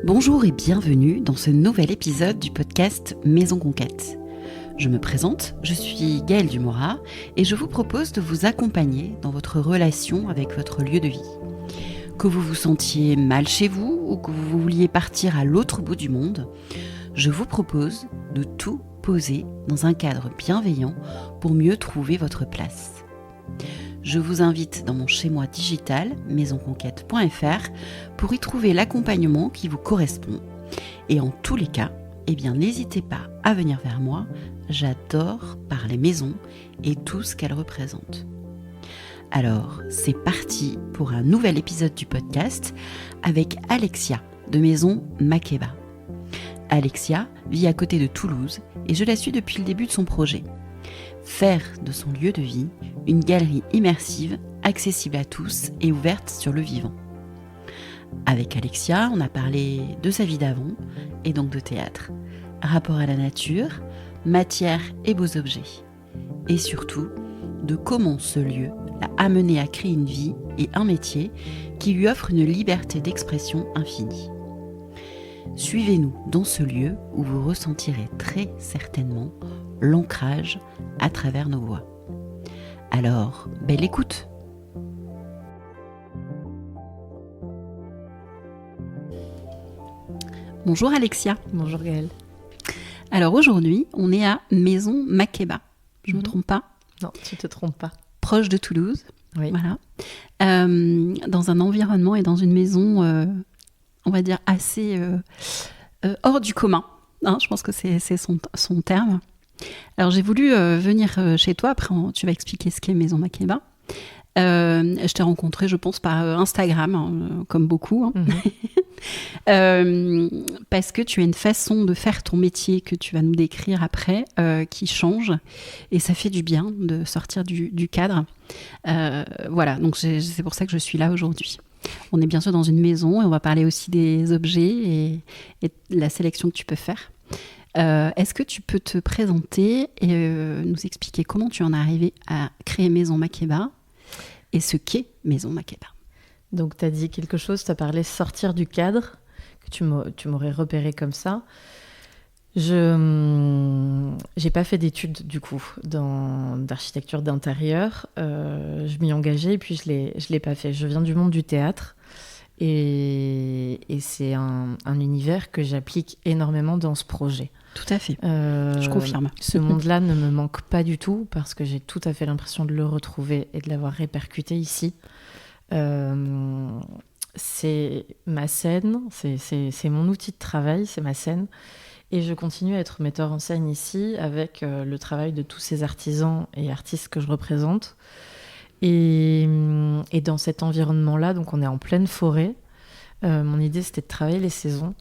Bonjour et bienvenue dans ce nouvel épisode du podcast Maison Conquête. Je me présente, je suis Gaëlle Dumora et je vous propose de vous accompagner dans votre relation avec votre lieu de vie. Que vous vous sentiez mal chez vous ou que vous vouliez partir à l'autre bout du monde, je vous propose de tout poser dans un cadre bienveillant pour mieux trouver votre place. Je vous invite dans mon chez-moi digital, maisonconquête.fr, pour y trouver l'accompagnement qui vous correspond. Et en tous les cas, n'hésitez pas à venir vers moi, j'adore parler maison et tout ce qu'elle représente. Alors, c'est parti pour un nouvel épisode du podcast avec Alexia de Maison Makeba. Alexia vit à côté de Toulouse et je la suis depuis le début de son projet. Faire de son lieu de vie une galerie immersive, accessible à tous et ouverte sur le vivant. Avec Alexia, on a parlé de sa vie d'avant et donc de théâtre, rapport à la nature, matière et beaux objets. Et surtout, de comment ce lieu l'a amené à créer une vie et un métier qui lui offre une liberté d'expression infinie. Suivez-nous dans ce lieu où vous ressentirez très certainement l'ancrage à travers nos voix. Alors, belle écoute! Bonjour Alexia. Bonjour Gaëlle. Alors aujourd'hui, on est à Maison Makeba. Je ne me trompe pas? Non, tu ne te trompes pas. Proche de Toulouse. Oui. Voilà. Dans un environnement et dans une maison, on va dire, assez hors du commun. Hein, je pense que c'est son terme. Alors j'ai voulu venir chez toi, après tu vas expliquer ce qu'est Maison Makeba. Je t'ai rencontrée, je pense, par Instagram, hein, comme beaucoup. Hein. Parce que tu as une façon de faire ton métier que tu vas nous décrire après, qui change. Et ça fait du bien de sortir du cadre. Voilà, donc c'est pour ça que je suis là aujourd'hui. On est bien sûr dans une maison et on va parler aussi des objets et la sélection que tu peux faire. Est-ce que tu peux te présenter et nous expliquer comment tu en es arrivé à créer Maison Makeba et ce qu'est Maison Makeba? Donc, tu as dit quelque chose, tu as parlé sortir du cadre, que tu m'aurais repéré comme ça. Je n'ai pas fait d'études, du coup, d'architecture d'intérieur. Je m'y engageais et puis je l'ai pas fait. Je viens du monde du théâtre et c'est un univers que j'applique énormément dans ce projet. Tout à fait, je confirme. Ce monde-là ne me manque pas du tout parce que j'ai tout à fait l'impression de le retrouver et de l'avoir répercuté ici. C'est ma scène, c'est mon outil de travail, c'est ma scène. Et je continue à être metteur en scène ici avec le travail de tous ces artisans et artistes que je représente. Et dans cet environnement-là, donc on est en pleine forêt. Mon idée, c'était de travailler les saisons.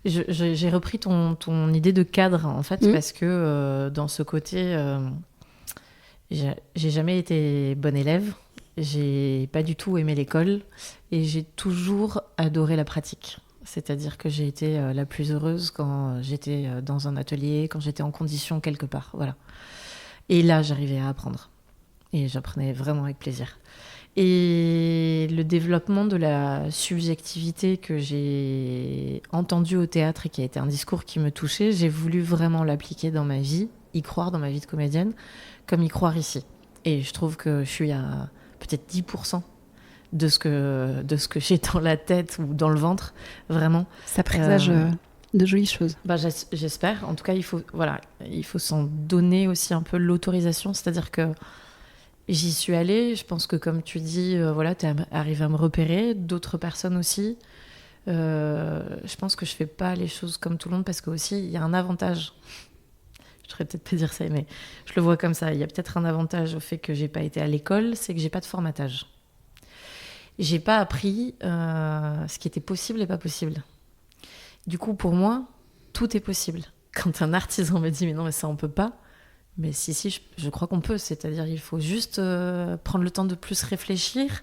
J'ai repris ton idée de cadre, en fait, parce que dans ce côté, j'ai jamais été bonne élève. J'ai pas du tout aimé l'école et j'ai toujours adoré la pratique. C'est-à-dire que j'ai été la plus heureuse quand j'étais dans un atelier, quand j'étais en condition quelque part. Voilà. Et là, j'arrivais à apprendre. Et j'apprenais vraiment avec plaisir. Et le développement de la subjectivité que j'ai entendu au théâtre et qui a été un discours qui me touchait, j'ai voulu vraiment l'appliquer dans ma vie, y croire dans ma vie de comédienne, comme y croire ici. Et je trouve que je suis à peut-être 10% de ce que j'ai dans la tête ou dans le ventre, vraiment. Ça présage de jolies choses. J'espère. En tout cas, il faut s'en donner aussi un peu l'autorisation, c'est-à-dire que j'y suis allée, je pense que comme tu dis, tu es arrivé à me repérer, d'autres personnes aussi. Je pense que je fais pas les choses comme tout le monde parce qu'aussi, il y a un avantage. Je devrais peut-être pas dire ça, mais je le vois comme ça. Il y a peut-être un avantage au fait que j'ai pas été à l'école, c'est que j'ai pas de formatage. J'ai pas appris ce qui était possible et pas possible. Du coup, pour moi, tout est possible. Quand un artisan me dit « mais non, mais ça, on peut pas », mais si, je crois qu'on peut. C'est-à-dire, il faut juste prendre le temps de plus réfléchir.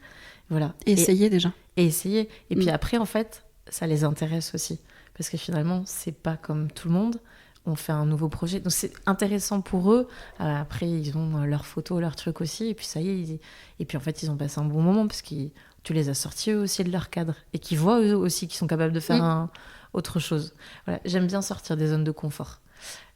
Voilà. Et essayer déjà. Et essayer. Et puis après, en fait, ça les intéresse aussi. Parce que finalement, c'est pas comme tout le monde. on fait un nouveau projet. Donc c'est intéressant pour eux. Après, ils ont leurs photos, leurs trucs aussi. Et puis ça y est. Et puis en fait, ils ont passé un bon moment parce que tu les as sortis eux aussi de leur cadre. Et qu'ils voient eux aussi qu'ils sont capables de faire autre chose. Voilà. J'aime bien sortir des zones de confort.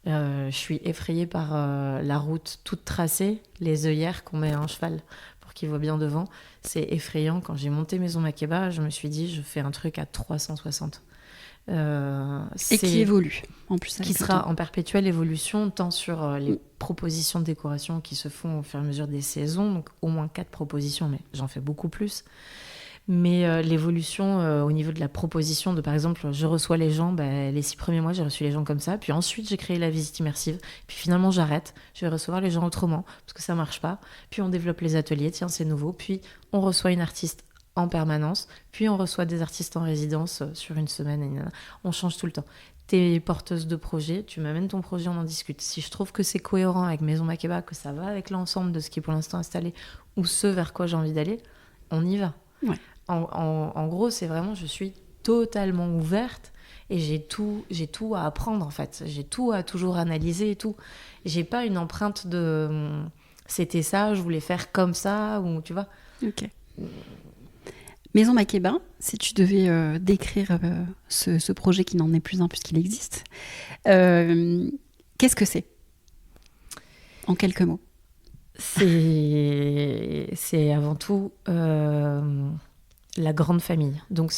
Je suis effrayée par la route toute tracée, les œillères qu'on met à un cheval pour qu'il voit bien devant. C'est effrayant. Quand j'ai monté Maison Makeba, je me suis dit, je fais un truc à 360. Et qui évolue en plus, qui sera en perpétuelle évolution, tant sur les propositions de décoration qui se font au fur et à mesure des saisons, donc au moins 4 propositions, mais j'en fais beaucoup plus. Mais l'évolution au niveau de la proposition, de par exemple, je reçois les gens, les 6 premiers mois, j'ai reçu les gens comme ça, puis ensuite j'ai créé la visite immersive, puis finalement j'arrête, je vais recevoir les gens autrement, parce que ça marche pas, puis on développe les ateliers, tiens c'est nouveau, puis on reçoit une artiste en permanence, puis on reçoit des artistes en résidence sur une semaine, et on change tout le temps. T'es porteuse de projet, tu m'amènes ton projet, on en discute. Si je trouve que c'est cohérent avec Maison Makeba, que ça va avec l'ensemble de ce qui est pour l'instant installé, ou ce vers quoi j'ai envie d'aller, on y va. Ouais. En gros, c'est vraiment, je suis totalement ouverte et j'ai tout à apprendre en fait. J'ai tout à toujours analyser et tout. J'ai pas une empreinte de c'était ça, je voulais faire comme ça, ou tu vois. Ok. Maison Makeba, si tu devais décrire ce projet qui n'en est plus un puisqu'il existe, qu'est-ce que c'est ? En quelques mots. C'est avant tout la grande famille. Donc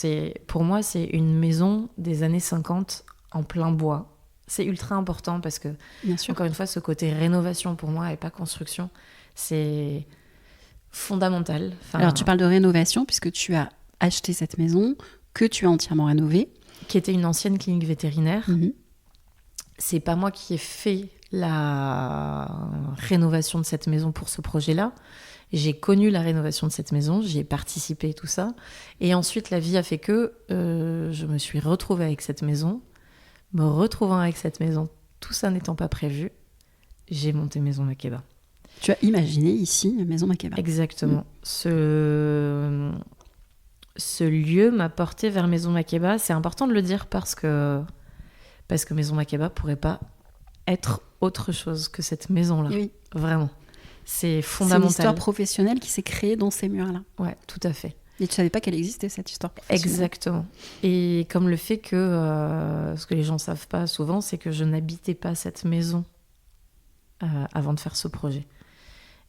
pour moi, c'est une maison des années 50 en plein bois. C'est ultra important parce que, bien sûr, encore une fois, ce côté rénovation pour moi et pas construction, c'est fondamental. Alors tu parles de rénovation puisque tu as acheté cette maison que tu as entièrement rénovée. Qui était une ancienne clinique vétérinaire. Mm-hmm. C'est pas moi qui ai fait la rénovation de cette maison pour ce projet-là. J'ai connu la rénovation de cette maison, j'y ai participé, tout ça. Et ensuite, la vie a fait que je me suis retrouvée avec cette maison. Me retrouvant avec cette maison, tout ça n'étant pas prévu, j'ai monté Maison Makeba. Tu as imaginé ici Maison Makeba. Exactement. Ce lieu m'a porté vers Maison Makeba. C'est important de le dire parce que Maison Makeba pourrait pas être autre chose que cette maison-là. Oui. Vraiment. C'est fondamental. C'est une histoire professionnelle qui s'est créée dans ces murs-là. Ouais, tout à fait. Et tu savais pas qu'elle existait, cette histoire professionnelle. Exactement. Et comme le fait que, ce que les gens savent pas souvent, c'est que je n'habitais pas cette maison avant de faire ce projet.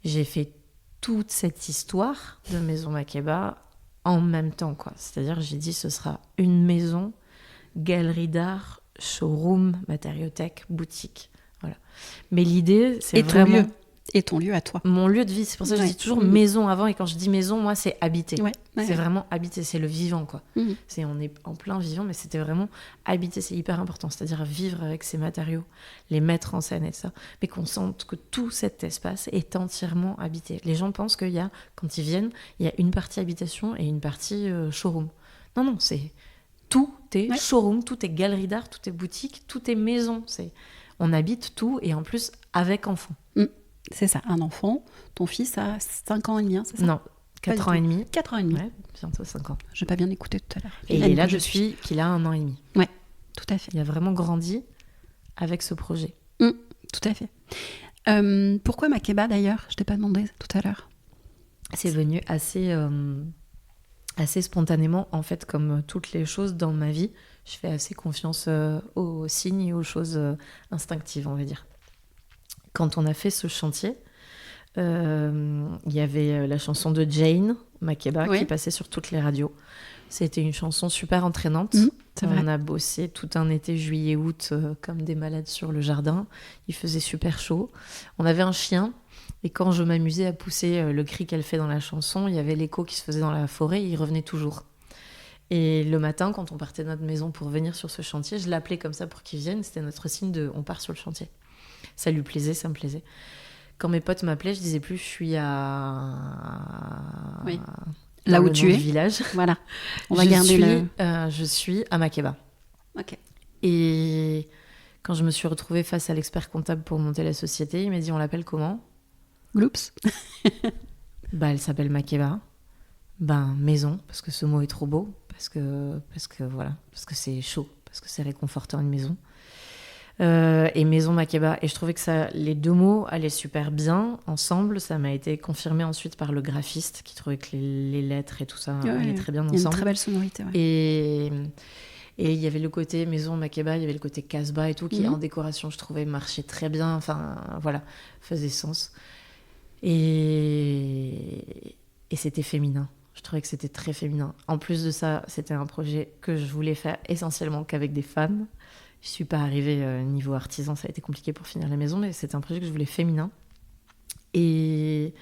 J'ai fait toute cette histoire de Maison Makeba en même temps, quoi. C'est-à-dire, j'ai dit, ce sera une maison, galerie d'art, showroom, matériothèque, boutique. Voilà. Mais l'idée, c'est vraiment... Et ton lieu à toi. Mon lieu de vie. C'est pour ça que je dis toujours maison avant. Et quand je dis maison, moi, c'est habiter. C'est vraiment habiter. C'est le vivant, quoi. On est en plein vivant, mais c'était vraiment habiter. C'est hyper important. C'est-à-dire vivre avec ces matériaux, les mettre en scène et ça. Mais qu'on sente que tout cet espace est entièrement habité. Les gens pensent qu'il y a, quand ils viennent, il y a une partie habitation et une partie showroom. Non, c'est... Tout est showroom, tout est galerie d'art, tout est boutique, tout est maison. On habite tout et en plus avec enfant. C'est ça, un enfant. Ton fils a 5 ans et demi, c'est ça ? Non, 4 ans et demi. 4 ans et demi. Ouais, bientôt 5 ans. Je n'ai pas bien écouté tout à l'heure. Et il est là depuis qu'il a 1 an et demi. Ouais, tout à fait. Il a vraiment grandi avec ce projet. Tout à fait. Pourquoi Makeba d'ailleurs ? Je t'ai pas demandé tout à l'heure. C'est venu assez spontanément. En fait, comme toutes les choses dans ma vie, je fais assez confiance aux signes et aux choses instinctives, on va dire. Quand on a fait ce chantier, il y avait la chanson de Jane Makeba qui passait sur toutes les radios. C'était une chanson super entraînante. On a bossé tout un été, juillet, août, comme des malades sur le jardin. Il faisait super chaud. On avait un chien. Et quand je m'amusais à pousser le cri qu'elle fait dans la chanson, il y avait l'écho qui se faisait dans la forêt et il revenait toujours. Et le matin, quand on partait de notre maison pour venir sur ce chantier, je l'appelais comme ça pour qu'il vienne. C'était notre signe de « on part sur le chantier ». Ça lui plaisait, ça me plaisait. Quand mes potes m'appelaient, je disais plus « je suis à... » Là où tu es. Village. Voilà. On va garder je suis à Makeba. Ok. Et quand je me suis retrouvée face à l'expert comptable pour monter la société, il m'a dit « on l'appelle comment ?» Gloops. Elle s'appelle Makeba. Maison, parce que ce mot est trop beau, parce que c'est chaud, parce que c'est réconfortant une maison. et Maison Makeba. Et je trouvais que les deux mots allaient super bien ensemble. Ça m'a été confirmé ensuite par le graphiste qui trouvait que les lettres et tout ça allaient très bien ensemble. Il y a une très belle sonorité. Ouais. Et il y avait le côté Maison Makeba, il y avait le côté Casbah et tout, qui en décoration, je trouvais, marchait très bien. Enfin, voilà, faisait sens. Et c'était féminin. Je trouvais que c'était très féminin. En plus de ça, c'était un projet que je voulais faire essentiellement qu'avec des femmes. Je ne suis pas arrivée niveau artisan, ça a été compliqué pour finir la maison, mais c'était un projet que je voulais féminin. Et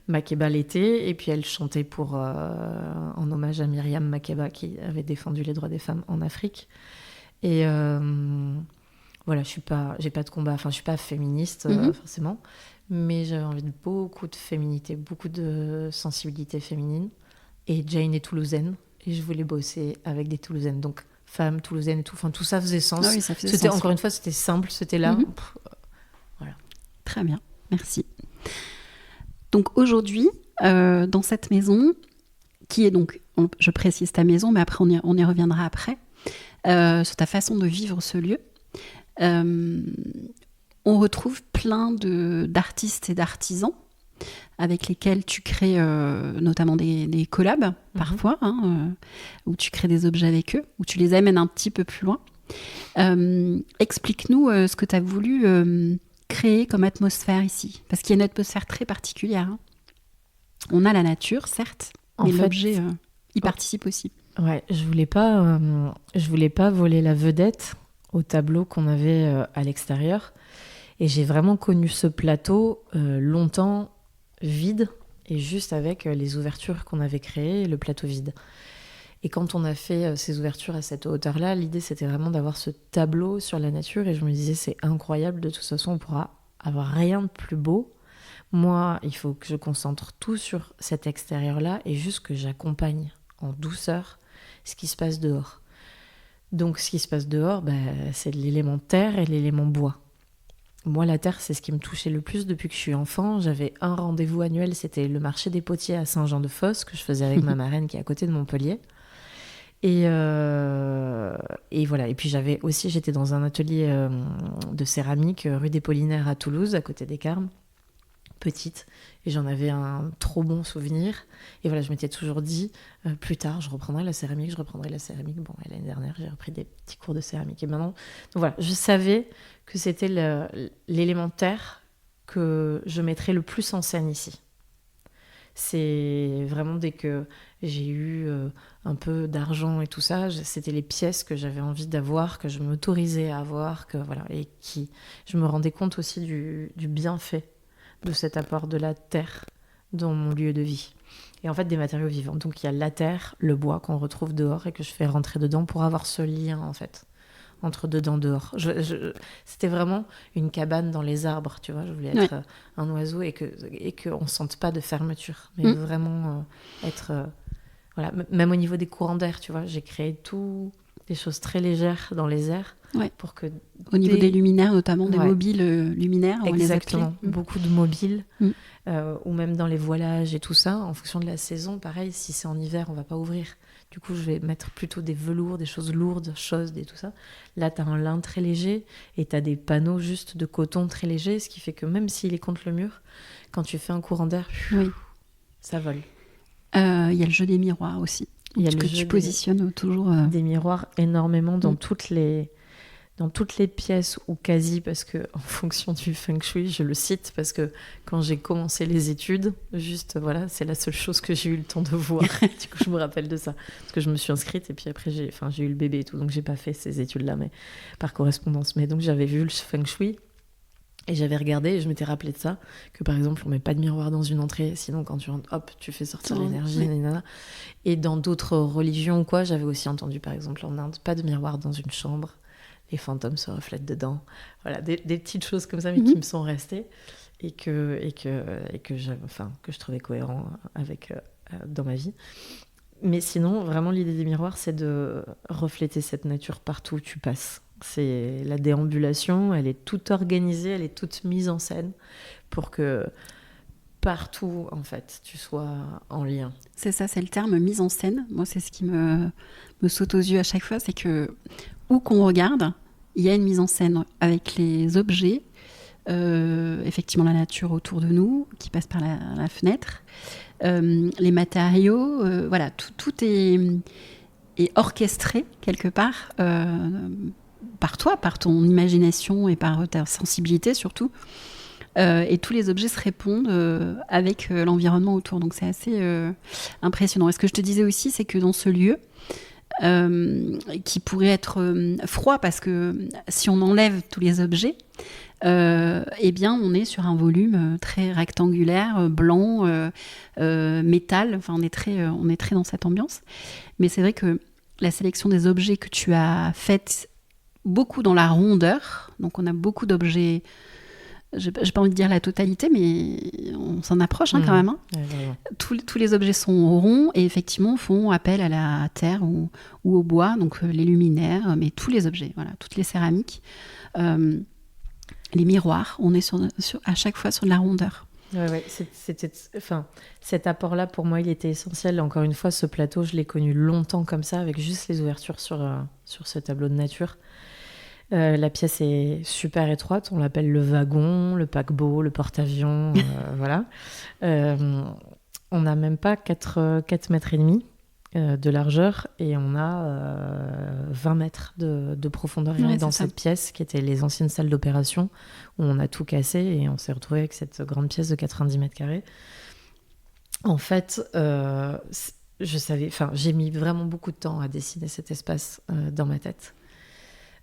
Makeba l'était, et puis elle chantait en hommage à Myriam Makeba, qui avait défendu les droits des femmes en Afrique. Et voilà, j'ai pas de combat, enfin je suis pas féministe forcément, mais j'avais envie de beaucoup de féminité, beaucoup de sensibilité féminine. Et Jane est toulousaine, et je voulais bosser avec des Toulousaines, donc femmes toulousaines et tout. Enfin, tout ça faisait sens. Ah oui, ça faisait sens. Encore une fois, c'était simple, c'était là. Voilà. Très bien, merci. Donc aujourd'hui, dans cette maison, qui est donc, je précise ta maison, mais après on y reviendra après, sur ta façon de vivre ce lieu, on retrouve plein d'artistes et d'artisans avec lesquels tu crées notamment des collabs parfois, où tu crées des objets avec eux, où tu les amènes un petit peu plus loin. Explique-nous ce que tu as voulu créer comme atmosphère ici, parce qu'il y a une atmosphère très particulière. Hein. On a la nature, certes, mais l'objet y participe aussi. Ouais, je voulais pas voler la vedette au tableau qu'on avait à l'extérieur, et j'ai vraiment connu ce plateau longtemps vide et juste avec les ouvertures qu'on avait créées, le plateau vide. Et quand on a fait ces ouvertures à cette hauteur-là, l'idée c'était vraiment d'avoir ce tableau sur la nature, et je me disais c'est incroyable, de toute façon on pourra avoir rien de plus beau. Moi, il faut que je concentre tout sur cet extérieur-là et juste que j'accompagne en douceur ce qui se passe dehors. Donc ce qui se passe dehors, c'est l'élément terre et l'élément bois. Moi, la terre, c'est ce qui me touchait le plus depuis que je suis enfant. J'avais un rendez-vous annuel, c'était le marché des potiers à Saint-Jean-de-Fosse, que je faisais avec ma marraine qui est à côté de Montpellier. Et voilà. Et puis j'étais dans un atelier de céramique rue des Paulinaires à Toulouse, à côté des Carmes, petite. Et j'en avais un trop bon souvenir. Et voilà, je m'étais toujours dit, plus tard, je reprendrai la céramique. Bon, et l'année dernière, j'ai repris des petits cours de céramique. Et maintenant, donc voilà, je savais que c'était l'élément terre que je mettrais le plus en scène ici. C'est vraiment dès que j'ai eu un peu d'argent et tout ça, c'était les pièces que j'avais envie d'avoir, que je m'autorisais à avoir, et je me rendais compte aussi du bienfait de cet apport de la terre dans mon lieu de vie. Et en fait, des matériaux vivants. Donc il y a la terre, le bois qu'on retrouve dehors et que je fais rentrer dedans pour avoir ce lien, en fait, entre dedans et dehors. C'était vraiment une cabane dans les arbres, tu vois. Je voulais être un oiseau et qu'on ne sente pas de fermeture, mais vraiment être... voilà. Même au niveau des courants d'air, tu vois, j'ai créé des choses très légères dans les airs. Ouais. Pour que au niveau des luminaires, notamment des mobiles luminaires. Exactement, beaucoup de mobiles, ou même dans les voilages et tout ça, en fonction de la saison, pareil, si c'est en hiver, on va pas ouvrir. Du coup, je vais mettre plutôt des velours, des choses lourdes, chaudes et tout ça. Là, tu as un lin très léger et tu as des panneaux juste de coton très légers, ce qui fait que même s'il est contre le mur, quand tu fais un courant d'air, ça vole. Il y a le jeu des miroirs aussi. Il y a tu positionnes toujours... Des miroirs énormément dans toutes les pièces, ou quasi, parce que en fonction du feng shui, je le cite parce que quand j'ai commencé les études, juste voilà, c'est la seule chose que j'ai eu le temps de voir. Du coup, je me rappelle de ça parce que je me suis inscrite et puis après j'ai eu le bébé et tout, donc j'ai pas fait ces études-là, mais par correspondance. Mais donc j'avais vu le feng shui et j'avais regardé et je m'étais rappelé de ça, que par exemple on met pas de miroir dans une entrée, sinon quand tu rentres, hop, tu fais sortir l'énergie. Et dans d'autres religions ou quoi, j'avais aussi entendu par exemple en Inde, pas de miroir dans une chambre. Les fantômes se reflètent dedans. Voilà, des petites choses comme ça, mais qui me sont restées et que je trouvais cohérent avec dans ma vie. Mais sinon, vraiment, l'idée des miroirs, c'est de refléter cette nature partout où tu passes. C'est la déambulation, elle est toute organisée, elle est toute mise en scène pour que partout, en fait, tu sois en lien. C'est ça, c'est le terme mise en scène. Moi, c'est ce qui me saute aux yeux à chaque fois, c'est que où qu'on regarde, il y a une mise en scène avec les objets, effectivement la nature autour de nous qui passe par la fenêtre, les matériaux, voilà, tout est orchestré quelque part par toi, par ton imagination et par ta sensibilité surtout. Et tous les objets se répondent avec l'environnement autour. Donc c'est assez impressionnant. Et ce que je te disais aussi, c'est que dans ce lieu, qui pourrait être froid, parce que si on enlève tous les objets, eh bien on est sur un volume très rectangulaire, blanc, métal. Enfin, on est très dans cette ambiance. Mais c'est vrai que la sélection des objets que tu as faite, beaucoup dans la rondeur, donc on a beaucoup d'objets, j'ai pas envie de dire la totalité, mais on s'en approche quand même. Hein. Ouais. Tous les objets sont ronds et effectivement font appel à la terre ou au bois, donc les luminaires, mais tous les objets, voilà, toutes les céramiques, les miroirs, on est à chaque fois sur de la rondeur. Ouais, cet apport-là, pour moi, il était essentiel. Encore une fois, ce plateau, je l'ai connu longtemps comme ça, avec juste les ouvertures sur ce tableau de nature. La pièce est super étroite, on l'appelle le wagon, le paquebot, le porte-avions, voilà. On n'a même pas 4 mètres et demi de largeur et on a 20 mètres de profondeur dans cette pièce qui était les anciennes salles d'opération où on a tout cassé et on s'est retrouvé avec cette grande pièce de 90 mètres carrés. En fait, j'ai mis vraiment beaucoup de temps à dessiner cet espace dans ma tête.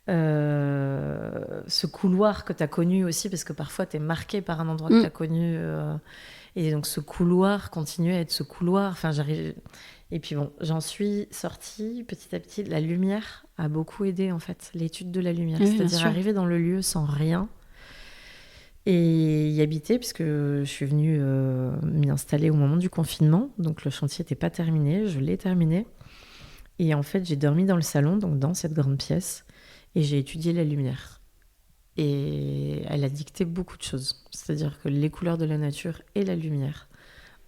Ce couloir que tu as connu aussi, parce que parfois tu es marqué par un endroit que tu as connu, et donc ce couloir continuait à être ce couloir. Et puis bon, j'en suis sortie petit à petit. La lumière a beaucoup aidé en fait, l'étude de la lumière, c'est-à-dire arriver dans le lieu sans rien et y habiter, puisque je suis venue m'y installer au moment du confinement, donc le chantier n'était pas terminé, je l'ai terminé et en fait j'ai dormi dans le salon, donc dans cette grande pièce. Et j'ai étudié la lumière. Et elle a dicté beaucoup de choses. C'est-à-dire que les couleurs de la nature et la lumière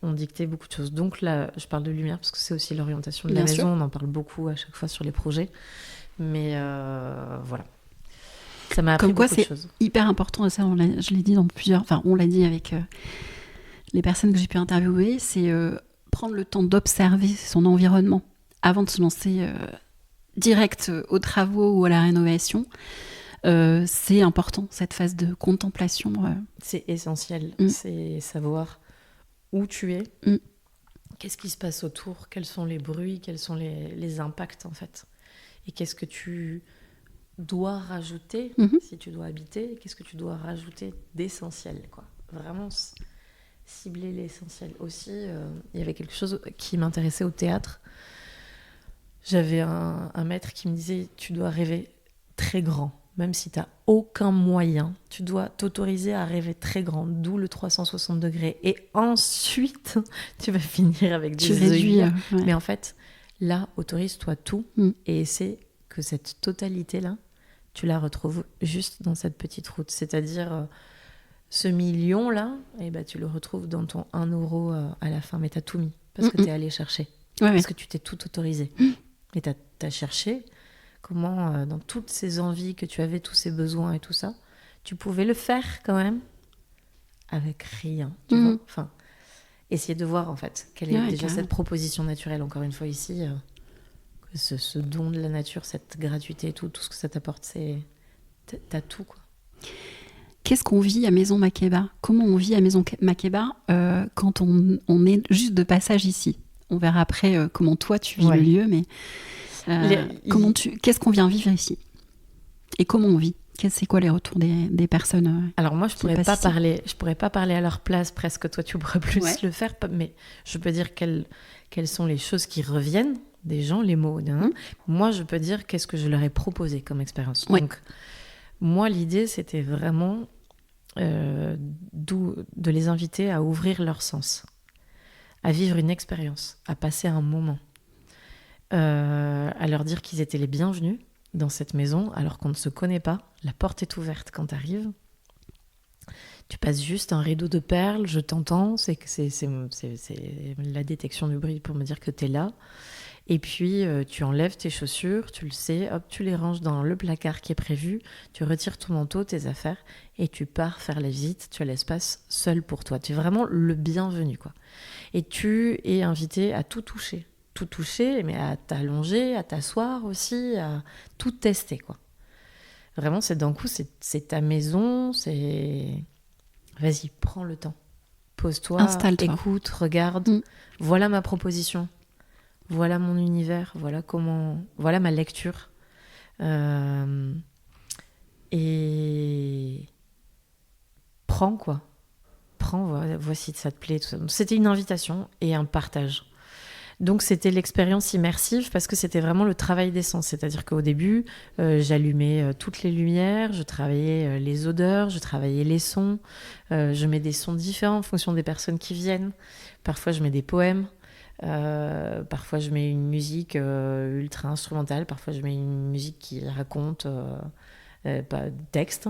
ont dicté beaucoup de choses. Donc là, je parle de lumière parce que c'est aussi l'orientation de la maison. On en parle beaucoup à chaque fois sur les projets. Mais voilà. Ça m'a appris beaucoup de choses. Comme quoi, c'est hyper important. Et ça, je l'ai dit dans plusieurs... Enfin, on l'a dit avec les personnes que j'ai pu interviewer. C'est prendre le temps d'observer son environnement avant de se lancer... direct aux travaux ou à la rénovation, c'est important, cette phase de contemplation. C'est essentiel, c'est savoir où tu es, qu'est-ce qui se passe autour, quels sont les bruits, quels sont les impacts en fait, et qu'est-ce que tu dois rajouter si tu dois habiter, qu'est-ce que tu dois rajouter d'essentiel, quoi. Vraiment cibler l'essentiel. Aussi, il y avait quelque chose qui m'intéressait au théâtre. J'avais un maître qui me disait « Tu dois rêver très grand, même si tu n'as aucun moyen. Tu dois t'autoriser à rêver très grand, d'où le 360 degrés. Et ensuite, tu vas finir avec des œillères. Ouais. Mais en fait, là, autorise-toi tout et essaie que cette totalité-là, tu la retrouves juste dans cette petite route. C'est-à-dire, ce million-là, tu le retrouves dans ton 1 euro à la fin, mais tu as tout mis parce que tu es allé chercher. Parce que tu t'es tout autorisé. Et tu as cherché comment, dans toutes ces envies que tu avais, tous ces besoins et tout ça, tu pouvais le faire quand même avec rien. Tu vois, enfin, essayer de voir en fait quelle est déjà cette proposition naturelle, encore une fois ici, ce don de la nature, cette gratuité et tout ce que ça t'apporte, t'as tout, quoi. Qu'est-ce qu'on vit à Maison Makeba ? Comment on vit à Maison Makeba quand on est juste de passage ici ? On verra après comment toi tu vis le lieu, mais qu'est-ce qu'on vient vivre ici ? Et comment on vit ? C'est quoi les retours des personnes Alors moi, je pourrais pas parler à leur place presque. Toi, tu pourrais plus le faire, mais je peux dire quelles sont les choses qui reviennent des gens, les mots. Moi, je peux dire qu'est-ce que je leur ai proposé comme expérience. Donc, moi, l'idée, c'était vraiment de les inviter à ouvrir leur sens, à vivre une expérience, à passer un moment, à leur dire qu'ils étaient les bienvenus dans cette maison alors qu'on ne se connaît pas. La porte est ouverte quand tu arrives. Tu passes juste un rideau de perles, je t'entends, c'est la détection du bruit pour me dire que tu es là. Et puis, tu enlèves tes chaussures, tu le sais, hop, tu les ranges dans le placard qui est prévu, tu retires ton manteau, tes affaires, et tu pars faire la visite. Tu as l'espace seul pour toi. Tu es vraiment le bienvenu, quoi. Et tu es invité à tout toucher. Tout toucher, mais à t'allonger, à t'asseoir aussi, à tout tester, quoi. Vraiment, d'un coup, c'est ta maison, c'est... Vas-y, prends le temps. Pose-toi, installe-toi. Écoute, regarde. Voilà ma proposition. Voilà mon univers. Voilà ma lecture. Et prends, quoi. Prends, voici, ça te plaît. Tout ça. C'était une invitation et un partage. Donc c'était l'expérience immersive parce que c'était vraiment le travail des sens. C'est-à-dire qu'au début, j'allumais toutes les lumières, je travaillais les odeurs, je travaillais les sons, je mets des sons différents en fonction des personnes qui viennent. Parfois je mets des poèmes, parfois je mets une musique ultra instrumentale, parfois je mets une musique qui raconte pas de texte.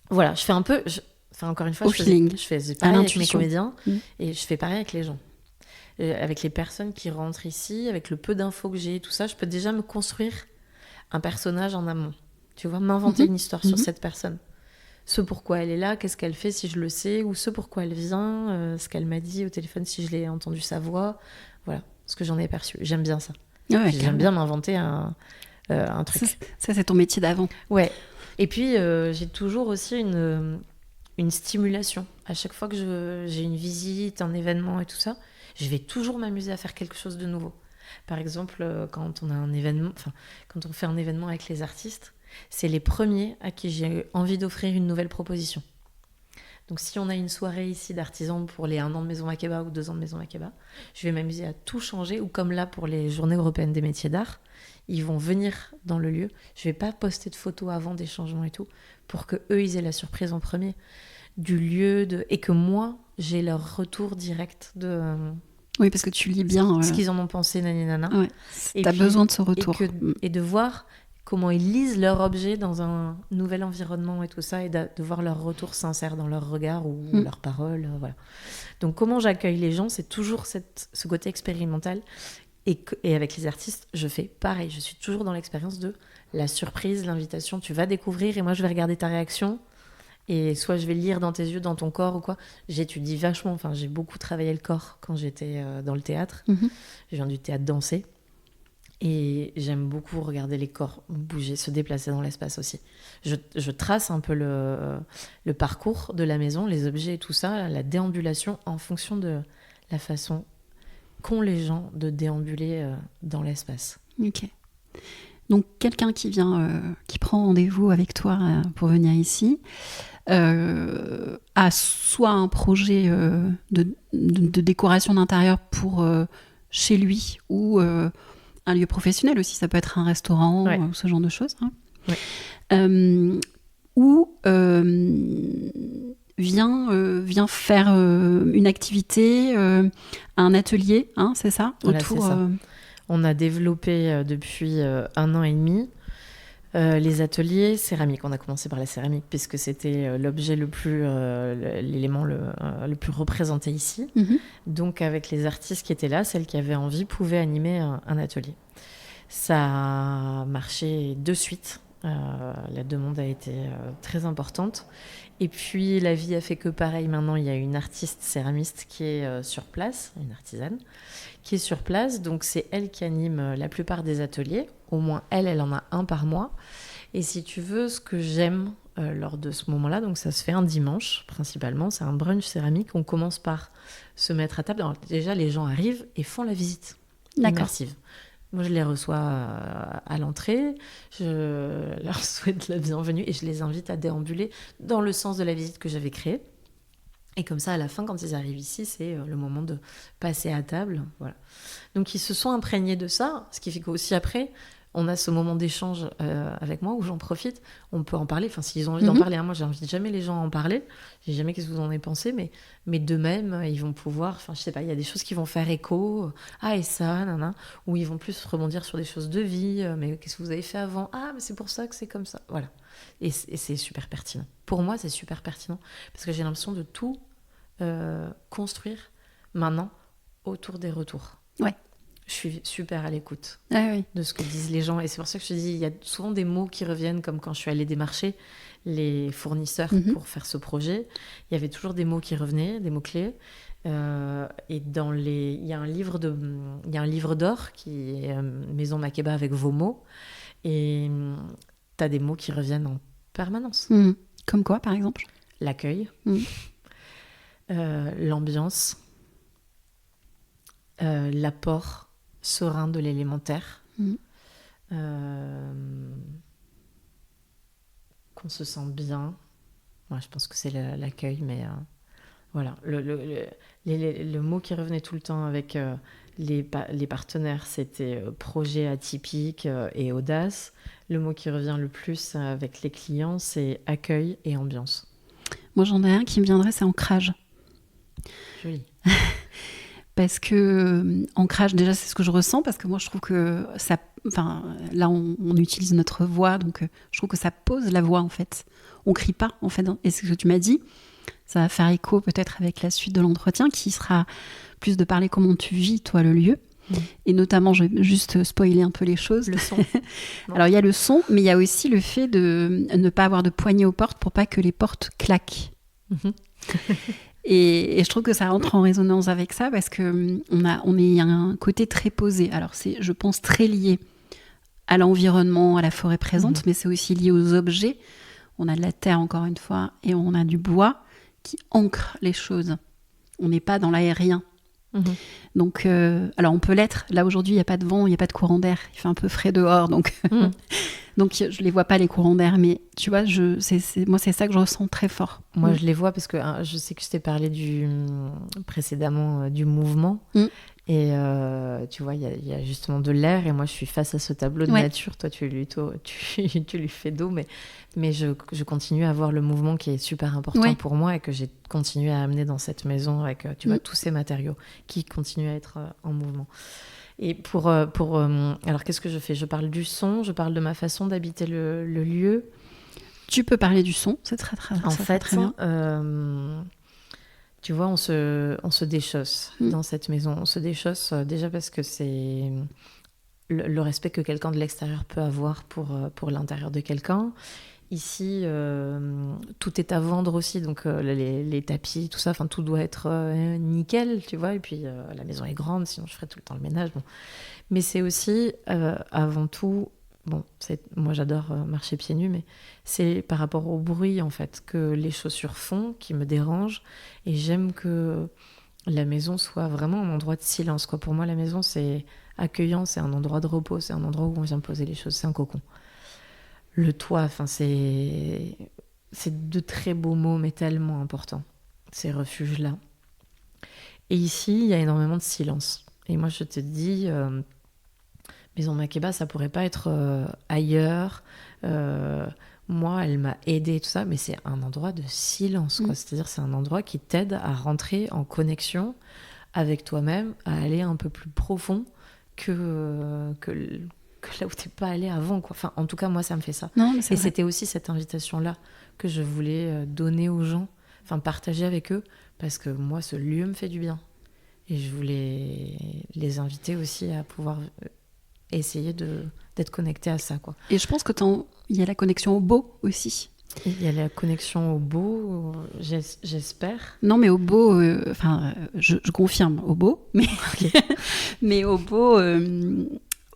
Voilà, je fais un peu... encore une fois, je fais pareil avec mes comédiens et je fais pareil avec les gens. Avec les personnes qui rentrent ici, avec le peu d'infos que j'ai, tout ça, je peux déjà me construire un personnage en amont. Tu vois, m'inventer une histoire sur cette personne. Ce pourquoi elle est là, qu'est-ce qu'elle fait si je le sais, ou ce pourquoi elle vient, ce qu'elle m'a dit au téléphone si je l'ai entendu sa voix. Voilà, ce que j'en ai perçu. J'aime bien ça. Ouais, j'aime bien m'inventer un truc. Ça, c'est ton métier d'avant. Ouais. Et puis, j'ai toujours aussi une stimulation. À chaque fois que j'ai une visite, un événement et tout ça, je vais toujours m'amuser à faire quelque chose de nouveau. Par exemple, quand on fait un événement avec les artistes, c'est les premiers à qui j'ai envie d'offrir une nouvelle proposition. Donc si on a une soirée ici d'artisans pour les 1 an de Maison Makeba ou 2 ans de Maison Makeba, je vais m'amuser à tout changer, ou comme là pour les Journées européennes des métiers d'art, ils vont venir dans le lieu. Je vais pas poster de photos avant des changements et tout, pour que eux ils aient la surprise en premier du lieu, et que moi j'ai leur retour direct de... Oui, parce que tu lis bien... ce qu'ils en ont pensé, nana. Ouais, t'as besoin de ce retour. Et de voir comment ils lisent leur objet dans un nouvel environnement et tout ça, et de voir leur retour sincère dans leur regard ou leurs paroles. Voilà. Donc comment j'accueille les gens, c'est toujours ce côté expérimental. Et avec les artistes, je fais pareil. Je suis toujours dans l'expérience de la surprise, l'invitation. Tu vas découvrir et moi, je vais regarder ta réaction. Et soit je vais lire dans tes yeux, dans ton corps ou quoi. J'étudie vachement. Enfin, j'ai beaucoup travaillé le corps quand j'étais dans le théâtre. Je viens du théâtre dansé. Et j'aime beaucoup regarder les corps bouger, se déplacer dans l'espace aussi. Je trace un peu le parcours de la maison, les objets et tout ça, la déambulation en fonction de la façon qu'ont les gens de déambuler dans l'espace. Ok. Donc quelqu'un qui prend rendez-vous avec toi pour venir ici, a soit un projet de décoration d'intérieur pour chez lui, ou un lieu professionnel aussi, ça peut être un restaurant, ou ce genre de choses, hein. Ou vient faire une activité, un atelier, hein, c'est ça, voilà, autour. C'est ça. On a développé depuis 1 an et demi les ateliers céramiques. On a commencé par la céramique puisque c'était l'objet l'élément le plus représenté ici. Donc avec les artistes qui étaient là, celles qui avaient envie pouvaient animer un atelier. Ça a marché de suite. La demande a été très importante. Et puis la vie a fait que pareil, maintenant il y a une artiste céramiste qui est sur place, une artisane, qui est sur place. Donc c'est elle qui anime la plupart des ateliers. Au moins elle en a un par mois. Et si tu veux, ce que j'aime lors de ce moment-là, donc ça se fait un dimanche principalement, c'est un brunch céramique. On commence par se mettre à table. Alors, déjà, les gens arrivent et font la visite immersive. Moi, je les reçois à l'entrée, je leur souhaite la bienvenue et je les invite à déambuler dans le sens de la visite que j'avais créée. Et comme ça, à la fin, quand ils arrivent ici, c'est le moment de passer à table. Voilà. Donc, ils se sont imprégnés de ça, ce qui fait qu'aussi après, on a ce moment d'échange avec moi où j'en profite. On peut en parler, enfin, s'ils ont envie d'en parler. Hein, moi, j'invite jamais les gens à en parler. Je dis jamais qu'est-ce que vous en avez pensé, mais d'eux-mêmes, ils vont pouvoir, enfin, je sais pas, il y a des choses qui vont faire écho. Ah, et ça, nanana. Ou ils vont plus rebondir sur des choses de vie. Mais qu'est-ce que vous avez fait avant? Ah, mais c'est pour ça que c'est comme ça. Voilà. Et c'est super pertinent. Pour moi, c'est super pertinent parce que j'ai l'impression de tout construire maintenant autour des retours. Ouais. Je suis super à l'écoute Oui. de ce que disent les gens. Et c'est pour ça que je te dis, il y a souvent des mots qui reviennent, comme quand je suis allée démarcher les fournisseurs pour faire ce projet. Il y avait toujours des mots qui revenaient, des mots-clés. Et il y a un livre d'or qui est Maison Makeba avec vos mots. Et tu as des mots qui reviennent en permanence. Comme quoi, par exemple? L'accueil, l'ambiance, l'apport serein de l'élémentaire, qu'on se sent bien. Ouais, je pense que c'est l'accueil, mais voilà. Le mot qui revenait tout le temps avec les partenaires, c'était projet atypique et audace. Le mot qui revient le plus avec les clients, c'est accueil et ambiance. Moi, j'en ai un qui me viendrait, c'est ancrage. Joli. Parce que ancrage, déjà, c'est ce que je ressens, parce que moi, je trouve que ça... Enfin, là, on utilise notre voix, donc je trouve que ça pose la voix, en fait. On crie pas, en fait. Et c'est ce que tu m'as dit. Ça va faire écho, peut-être, avec la suite de l'entretien, qui sera plus de parler comment tu vis, toi, le lieu. Et notamment, je vais juste spoiler un peu les choses. Le son. Alors, il y a le son, mais il y a aussi le fait de ne pas avoir de poignée aux portes pour pas que les portes claquent. Et je trouve que ça entre en résonance avec ça, parce que on est un côté très posé. Alors, c'est, je pense, très lié à l'environnement, à la forêt présente, mais c'est aussi lié aux objets. On a de la terre, encore une fois, et on a du bois qui ancre les choses. On n'est pas dans l'aérien. Donc, alors on peut l'être. Là, aujourd'hui, il n'y a pas de vent, il n'y a pas de courant d'air. Il fait un peu frais dehors, donc donc je ne les vois pas, les courants d'air. Mais tu vois, moi, c'est ça que je ressens très fort. Moi, je les vois parce que je sais que je t'ai parlé précédemment du mouvement. Et tu vois, il y a justement de l'air, et moi, je suis face à ce tableau de nature. Toi, tu lui fais d'eau, mais je continue à voir le mouvement qui est super important pour moi, et que j'ai continué à amener dans cette maison avec tu vois, tous ces matériaux qui continuent à être en mouvement. Et alors, qu'est-ce que je fais? Je parle du son, je parle de ma façon d'habiter le lieu. Tu peux parler du son, c'est très très bien. Tu vois, on se déchausse dans cette maison. On se déchausse déjà parce que c'est le respect que quelqu'un de l'extérieur peut avoir pour l'intérieur de quelqu'un. Ici, tout est à vendre aussi, donc les tapis, tout ça, tout doit être nickel, tu vois. Et puis, la maison est grande, sinon je ferais tout le temps le ménage. Bon. Mais c'est aussi, avant tout... Bon, moi j'adore marcher pieds nus, mais c'est par rapport au bruit en fait que les chaussures font qui me dérange, et j'aime que la maison soit vraiment un endroit de silence, quoi. Pour moi, la maison, c'est accueillant, c'est un endroit de repos, c'est un endroit où on vient poser les choses, c'est un cocon. Le toit, c'est de très beaux mots, mais tellement importants, ces refuges-là. Et ici, il y a énormément de silence. Et moi, je te dis... Maison Makeba, ça pourrait pas être ailleurs. Moi, elle m'a aidée, tout ça, mais c'est un endroit de silence, quoi. C'est-à-dire, c'est un endroit qui t'aide à rentrer en connexion avec toi-même, à aller un peu plus profond que là où t'es pas allé avant, quoi. Enfin, en tout cas, moi, ça me fait ça. Non, mais c'est vrai. C'était aussi cette invitation-là que je voulais donner aux gens, partager avec eux, parce que moi, ce lieu me fait du bien. Et je voulais les inviter aussi à pouvoir... essayer d'être connecté à ça, quoi. Et je pense que il y a la connexion au beau aussi. Il y a la connexion au beau, j'espère. Non, mais au beau, je confirme, au beau, mais au beau,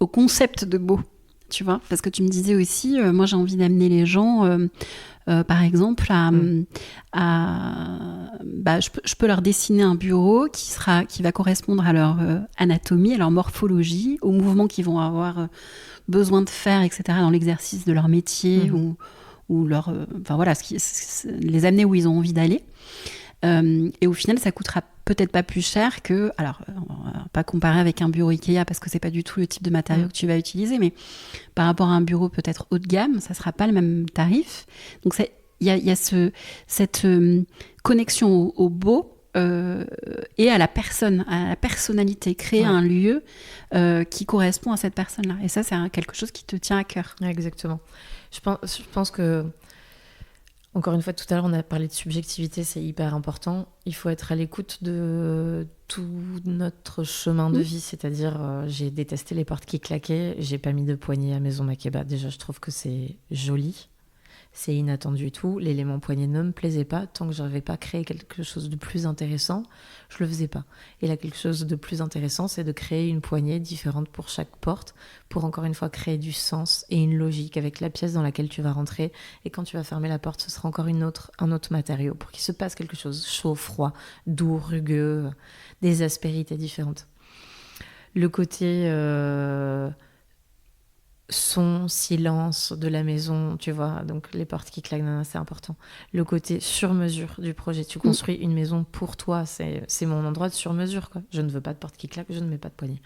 au concept de beau, tu vois. Parce que tu me disais aussi, moi j'ai envie d'amener les gens, par exemple, je peux leur dessiner un bureau qui va correspondre à leur anatomie, à leur morphologie, aux mouvements qu'ils vont avoir besoin de faire, etc., dans l'exercice de leur métier, ou leur, les amener où ils ont envie d'aller. Et au final, ça coûtera peut-être pas plus cher que... Alors, on va pas comparer avec un bureau Ikea, parce que c'est pas du tout le type de matériau que tu vas utiliser, mais par rapport à un bureau peut-être haut de gamme, ça sera pas le même tarif. Donc, il y a cette connexion au beau et à la personne, à la personnalité. Créer un lieu qui correspond à cette personne-là. Et ça, c'est quelque chose qui te tient à cœur. Exactement. Je pense que... Encore une fois, tout à l'heure, on a parlé de subjectivité, c'est hyper important. Il faut être à l'écoute de tout notre chemin de vie, c'est-à-dire j'ai détesté les portes qui claquaient, j'ai pas mis de poignée à Maison Makeba. Déjà, je trouve que c'est joli, c'est inattendu et tout. L'élément poignée ne me plaisait pas. Tant que je n'avais pas créé quelque chose de plus intéressant, je le faisais pas. Et là, quelque chose de plus intéressant, c'est de créer une poignée différente pour chaque porte, pour encore une fois créer du sens et une logique avec la pièce dans laquelle tu vas rentrer. Et quand tu vas fermer la porte, ce sera encore un autre matériau pour qu'il se passe quelque chose chaud, froid, doux, rugueux, des aspérités différentes. Le côté son, silence de la maison, tu vois, donc les portes qui claquent, c'est important. Le côté sur-mesure du projet, tu construis une maison pour toi, c'est mon endroit de sur-mesure, quoi. Je ne veux pas de porte qui claque, je ne mets pas de poignée.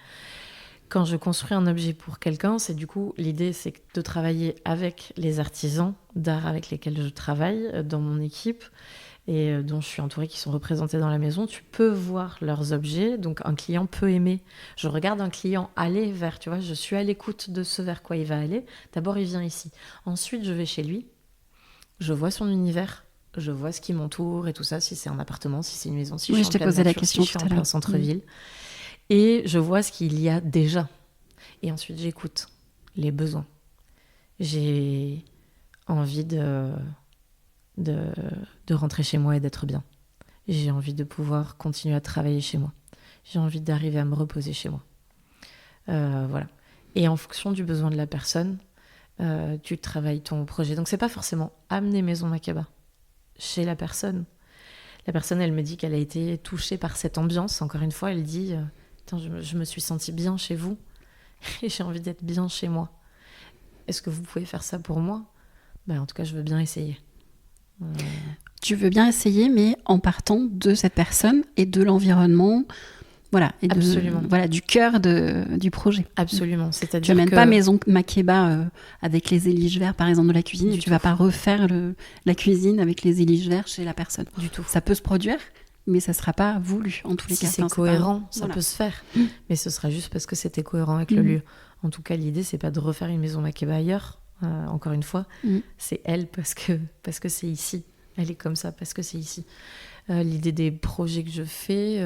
Quand je construis un objet pour quelqu'un, c'est du coup, l'idée, c'est de travailler avec les artisans d'art avec lesquels je travaille dans mon équipe et dont je suis entourée, qui sont représentés dans la maison. Tu peux voir leurs objets, donc un client peut aimer. Je regarde un client aller vers, tu vois, je suis à l'écoute de ce vers quoi il va aller. D'abord, il vient ici. Ensuite, je vais chez lui, je vois son univers, je vois ce qui m'entoure et tout ça, si c'est un appartement, si c'est une maison, si je suis en pleine nature, si je suis en plein centre-ville. Et je vois ce qu'il y a déjà. Et ensuite, j'écoute les besoins. J'ai envie de rentrer chez moi et d'être bien. J'ai envie de pouvoir continuer à travailler chez moi. J'ai envie d'arriver à me reposer chez moi. Voilà. Et en fonction du besoin de la personne, tu travailles ton projet. Donc, c'est pas forcément amener Maison Makeba chez la personne. La personne, elle me dit qu'elle a été touchée par cette ambiance. Encore une fois, elle dit je me suis sentie bien chez vous et j'ai envie d'être bien chez moi. Est-ce que vous pouvez faire ça pour moi ? En tout cas, je veux bien essayer. Tu veux bien essayer, mais en partant de cette personne et de l'environnement, voilà, et absolument. Du cœur du projet. Absolument. C'est-à-dire tu n'amènes pas Maison Makeba avec les éliges verts, par exemple, de la cuisine, et tu ne vas pas refaire la cuisine avec les éliges verts chez la personne. Du tout. Ça peut se produire, mais ça ne sera pas voulu, en tous les cas. Si c'est cohérent, ça peut se faire. Mais ce sera juste parce que c'était cohérent avec le lieu. En tout cas, l'idée, c'est pas de refaire une Maison Makeba ailleurs. Encore une fois, c'est elle parce que c'est ici. Elle est comme ça parce que c'est ici. L'idée des projets que je fais,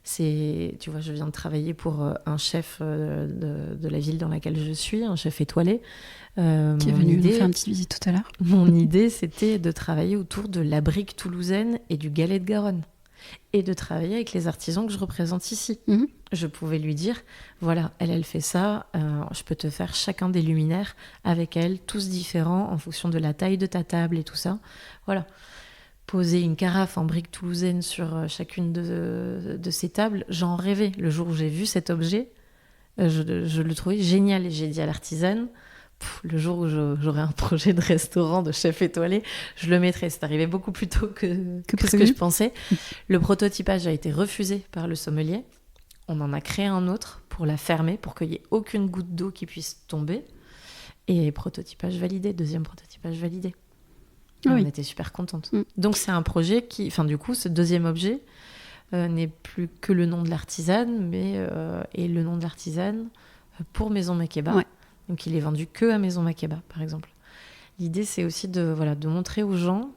c'est, tu vois, je viens de travailler pour un chef de la ville dans laquelle je suis, un chef étoilé. Qui est venu nous faire une petite visite tout à l'heure. Mon idée, c'était de travailler autour de la brique toulousaine et du galet de Garonne. Et de travailler avec les artisans que je représente ici. Je pouvais lui dire, voilà, elle fait ça, je peux te faire chacun des luminaires avec elle, tous différents en fonction de la taille de ta table et tout ça. Voilà. Poser une carafe en brique toulousaine sur chacune de ces tables, j'en rêvais. Le jour où j'ai vu cet objet, je le trouvais génial. Et j'ai dit à l'artisane, le jour où j'aurai un projet de restaurant, de chef étoilé, je le mettrai. C'est arrivé beaucoup plus tôt que ce que je pensais. Le prototypage a été refusé par le sommelier. On en a créé un autre pour la fermer, pour qu'il n'y ait aucune goutte d'eau qui puisse tomber. Et prototypage validé, deuxième prototypage validé. On était super contente. Donc c'est un projet qui, enfin du coup, ce deuxième objet n'est plus que le nom de l'artisane, mais est le nom de l'artisane pour Maison Makeba. Ouais. Donc il est vendu que à Maison Makeba, par exemple. L'idée, c'est aussi de montrer aux gens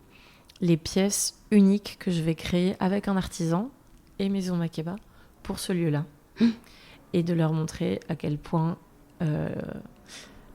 les pièces uniques que je vais créer avec un artisan et Maison Makeba pour ce lieu-là. Et de leur montrer à quel point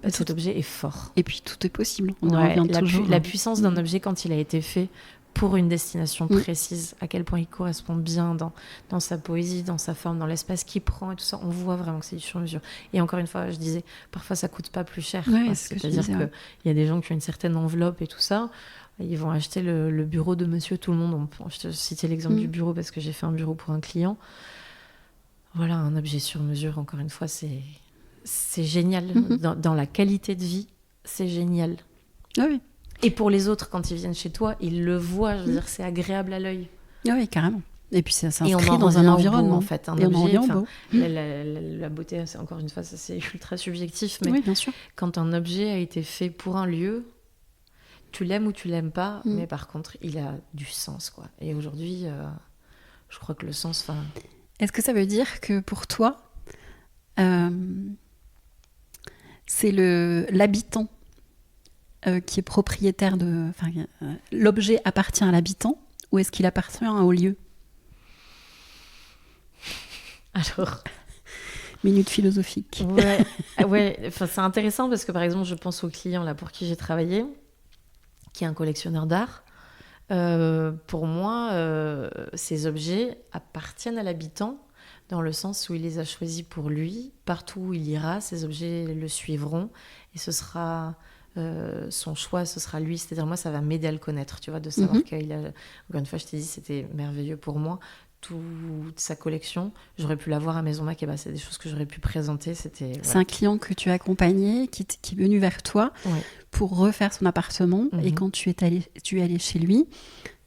cet objet est fort. Et puis tout est possible. On revient toujours. La puissance d'un objet quand il a été fait pour une destination précise, à quel point il correspond bien dans sa poésie, dans sa forme, dans l'espace qu'il prend et tout ça. On voit vraiment que c'est du sur-mesure. Et encore une fois, je disais, parfois ça coûte pas plus cher. C'est-à-dire qu'il y a des gens qui ont une certaine enveloppe et tout ça. Ils vont acheter le bureau de monsieur tout le monde. Je te citais l'exemple du bureau parce que j'ai fait un bureau pour un client. Voilà, un objet sur mesure, encore une fois, c'est génial. Dans la qualité de vie, c'est génial. Ah oui. Et pour les autres, quand ils viennent chez toi, ils le voient. Je veux dire, c'est agréable à l'œil. Ah oui, carrément. Et puis ça s'inscrit dans un environnement. En fait, un objet, la beauté, c'est encore une fois, ça, c'est ultra subjectif. Mais oui, bien sûr. Quand un objet a été fait pour un lieu, tu l'aimes ou tu l'aimes pas, mais par contre, il a du sens, quoi. Et aujourd'hui, je crois que le sens... Est-ce que ça veut dire que pour toi, c'est l'habitant qui est propriétaire l'objet appartient à l'habitant ou est-ce qu'il appartient au lieu? Alors, minute philosophique. Ouais. Enfin, c'est intéressant parce que par exemple, je pense au client là pour qui j'ai travaillé, qui est un collectionneur d'art. Pour moi, ces objets appartiennent à l'habitant dans le sens où il les a choisis pour lui. Partout où il ira, ces objets le suivront et ce sera son choix, ce sera lui. C'est-à-dire moi, ça va m'aider à le connaître, tu vois, de savoir qu'il a... Encore une fois, je t'ai dit, c'était merveilleux pour moi. Toute sa collection, j'aurais pu l'avoir à Maison Makeba. C'est des choses que j'aurais pu présenter. C'est un client que tu as accompagné, qui est venu vers toi pour refaire son appartement. Et quand tu es allé chez lui,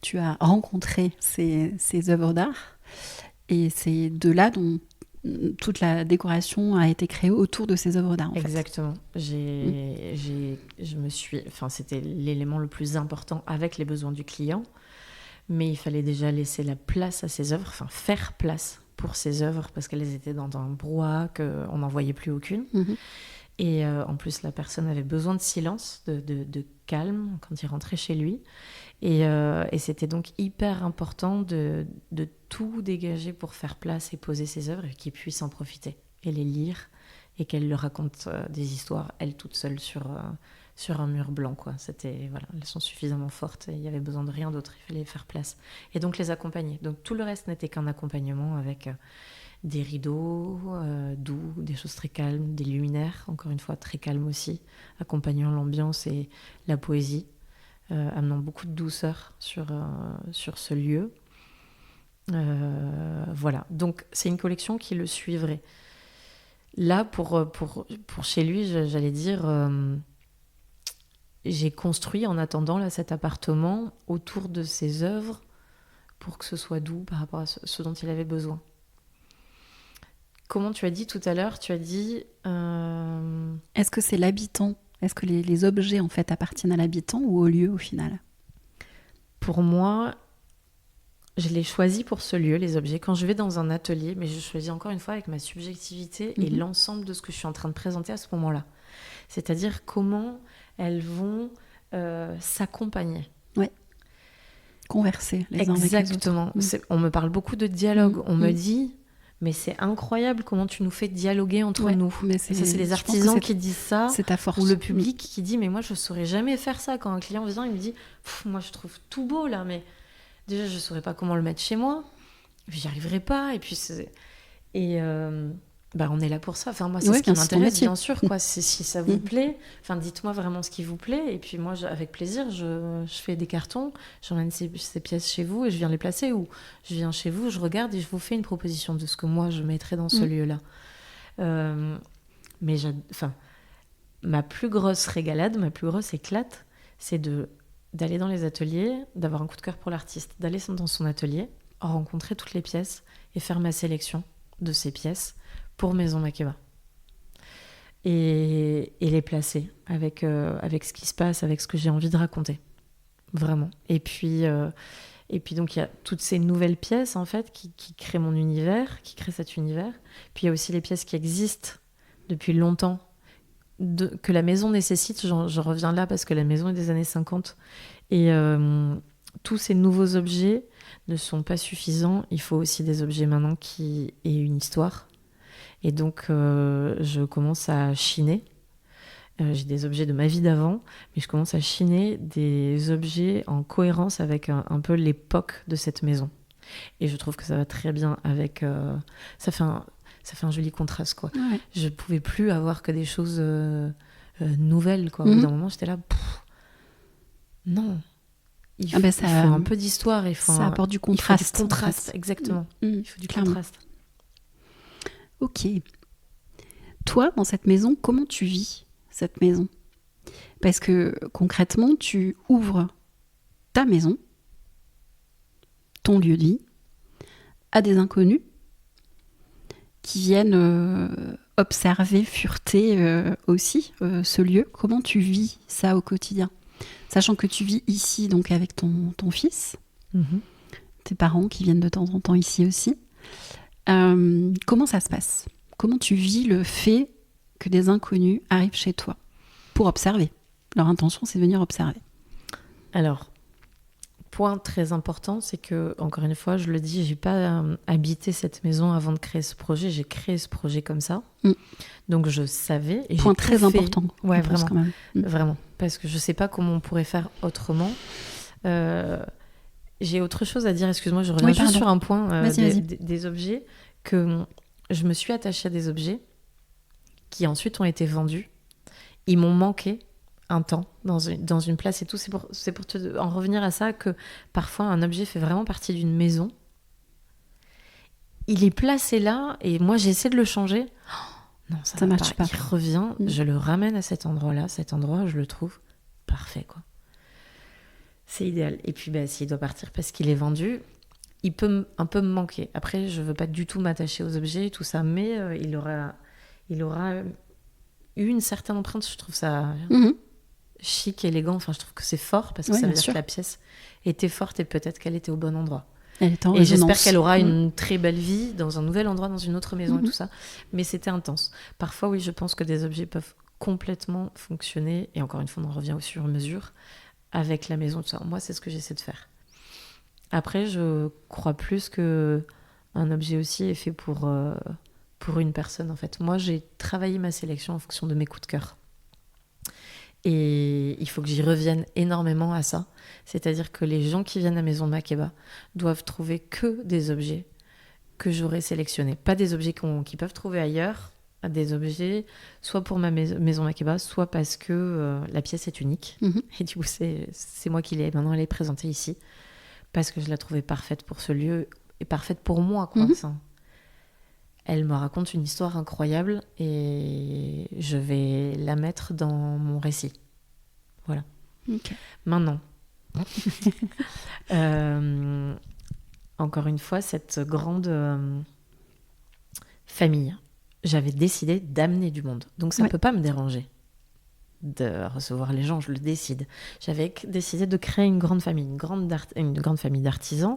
tu as rencontré ses œuvres d'art. Et c'est de là dont toute la décoration a été créée autour de ces œuvres d'art. Exactement. C'était l'élément le plus important avec les besoins du client. Mais il fallait déjà laisser la place à ces œuvres, enfin faire place pour ces œuvres parce qu'elles étaient dans un brouhaha qu'on n'en voyait plus aucune. Et en plus, la personne avait besoin de silence, de calme quand il rentrait chez lui. Et c'était donc hyper important de tout dégager pour faire place et poser ses œuvres et qu'il puisse en profiter et les lire et qu'elle leur raconte des histoires, elle toute seule sur un mur blanc, quoi. Elles sont suffisamment fortes et il y avait besoin de rien d'autre, il fallait faire place. Et donc les accompagner. Donc tout le reste n'était qu'un accompagnement avec des rideaux doux, des choses très calmes, des luminaires, encore une fois très calmes aussi, accompagnant l'ambiance et la poésie, amenant beaucoup de douceur sur ce lieu. Voilà, donc c'est une collection qui le suivrait. Là, pour chez lui, j'allais dire... j'ai construit en attendant là, cet appartement autour de ses œuvres pour que ce soit doux par rapport à ce dont il avait besoin. Comment tu as dit tout à l'heure? Tu as dit... Est-ce que c'est l'habitant? Est-ce que les objets en fait appartiennent à l'habitant ou au lieu au final? Pour moi, je les choisis pour ce lieu, les objets. Quand je vais dans un atelier, mais je choisis encore une fois avec ma subjectivité et l'ensemble de ce que je suis en train de présenter à ce moment-là. C'est-à-dire comment... elles vont s'accompagner. Oui. Converser les uns avec les autres. Exactement. On me parle beaucoup de dialogue. On me dit, mais c'est incroyable comment tu nous fais dialoguer entre nous. Mais ça, c'est les artisans qui disent ça. C'est ta force. Ou le public qui dit, mais moi, je ne saurais jamais faire ça. Quand un client vient, il me dit, moi, je trouve tout beau, là, mais déjà, je ne saurais pas comment le mettre chez moi. J'y arriverai pas. Et puis, on est là pour ça. Enfin, moi, c'est ce qui m'intéresse, bien sûr. Quoi. Si ça vous plaît, dites-moi vraiment ce qui vous plaît. Et puis moi, avec plaisir, je fais des cartons, j'emmène ces pièces chez vous et je viens les placer. Ou je viens chez vous, je regarde et je vous fais une proposition de ce que moi, je mettrais dans ce lieu-là. Mais ma plus grosse régalade, ma plus grosse éclate, c'est d'aller dans les ateliers, d'avoir un coup de cœur pour l'artiste, d'aller dans son atelier, rencontrer toutes les pièces et faire ma sélection de ces pièces pour Maison Makeba et les placer avec ce qui se passe, avec ce que j'ai envie de raconter, vraiment. Et puis donc il y a toutes ces nouvelles pièces en fait qui créent mon univers, qui créent cet univers. Puis il y a aussi les pièces qui existent depuis longtemps, que la maison nécessite. Je reviens là parce que la maison est des années 50 et tous ces nouveaux objets ne sont pas suffisants. Il faut aussi des objets maintenant qui aient une histoire. Et donc, je commence à chiner. J'ai des objets de ma vie d'avant, mais je commence à chiner des objets en cohérence avec un peu l'époque de cette maison. Et je trouve que ça va très bien avec... ça fait un joli contraste, quoi. Ouais. Je ne pouvais plus avoir que des choses nouvelles, quoi. Au bout d'un moment, j'étais là... non. Il faut un peu d'histoire. Ça apporte du contraste. Il faut du contraste, exactement. Il faut du contraste. Ok. Toi, dans cette maison, comment tu vis cette maison? Parce que concrètement, tu ouvres ta maison, ton lieu de vie, à des inconnus qui viennent observer, fureter aussi ce lieu. Comment tu vis ça au quotidien? Sachant que tu vis ici donc avec ton fils, tes parents qui viennent de temps en temps ici aussi. Comment ça se passe? Comment tu vis le fait que des inconnus arrivent chez toi pour observer? Leur intention, c'est de venir observer. Alors, point très important, c'est que, encore une fois, je le dis, j'ai pas habité cette maison avant de créer ce projet. J'ai créé ce projet comme ça. Donc, je savais. Et point très important. Ouais, vraiment. Quand même. Vraiment. Parce que je sais pas comment on pourrait faire autrement. J'ai autre chose à dire. Excuse-moi, je reviens juste sur un point des objets. Que je me suis attachée à des objets qui ensuite ont été vendus. Ils m'ont manqué un temps dans une place et tout. C'est pour en revenir à ça que parfois un objet fait vraiment partie d'une maison. Il est placé là et moi j'essaie de le changer. Oh, non, ça marche pas. Il revient, je le ramène à cet endroit-là. Cet endroit, je le trouve parfait, quoi. C'est idéal. Et puis s'il doit partir parce qu'il est vendu, il peut un peu me manquer. Après, je veux pas du tout m'attacher aux objets et tout ça, mais il aura eu une certaine empreinte. Je trouve ça chic, élégant. Enfin, je trouve que c'est fort parce que ça veut dire que la pièce était forte et peut-être qu'elle était au bon endroit. Elle était en et j'espère qu'elle aura une très belle vie dans un nouvel endroit, dans une autre maison et tout ça. Mais c'était intense. Parfois, oui, je pense que des objets peuvent complètement fonctionner. Et encore une fois, on en revient au sur-mesure avec la maison, tout ça. Moi, c'est ce que j'essaie de faire. Après, je crois plus que un objet aussi est fait pour une personne, en fait. Moi, j'ai travaillé ma sélection en fonction de mes coups de cœur. Et il faut que j'y revienne énormément à ça. C'est-à-dire que les gens qui viennent à Maison Makeba doivent trouver que des objets que j'aurais sélectionnés. Pas des objets qu'ils peuvent trouver ailleurs, des objets soit pour ma Maison Makeba, soit parce que la pièce est unique. Et du coup, c'est moi qui l'ai. Maintenant, elle est présentée ici. Parce que je la trouvais parfaite pour ce lieu et parfaite pour moi, quoi. Elle me raconte une histoire incroyable et je vais la mettre dans mon récit. Voilà. Okay. Maintenant, encore une fois, cette grande famille, j'avais décidé d'amener du monde. Donc ça ne peut pas me déranger de recevoir les gens, je le décide. J'avais décidé de créer une grande famille, une grande famille d'artisans.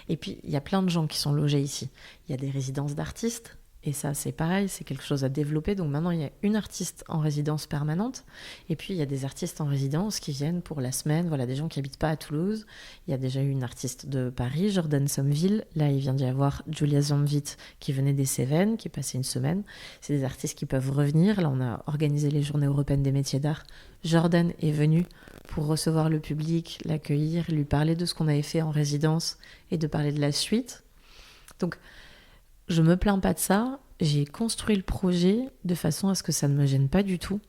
Et puis, il y a plein de gens qui sont logés ici. Il y a des résidences d'artistes. Et ça, c'est pareil, c'est quelque chose à développer. Donc maintenant, il y a une artiste en résidence permanente. Et puis, il y a des artistes en résidence qui viennent pour la semaine. Voilà, des gens qui n'habitent pas à Toulouse. Il y a déjà eu une artiste de Paris, Jordan Sommeville. Là, il vient d'y avoir Julia Zambit qui venait des Cévennes, qui est passée une semaine. C'est des artistes qui peuvent revenir. Là, on a organisé les Journées européennes des métiers d'art. Jordan est venu pour recevoir le public, l'accueillir, lui parler de ce qu'on avait fait en résidence et de parler de la suite. Donc, je me plains pas de ça. J'ai construit le projet de façon à ce que ça ne me gêne pas du tout,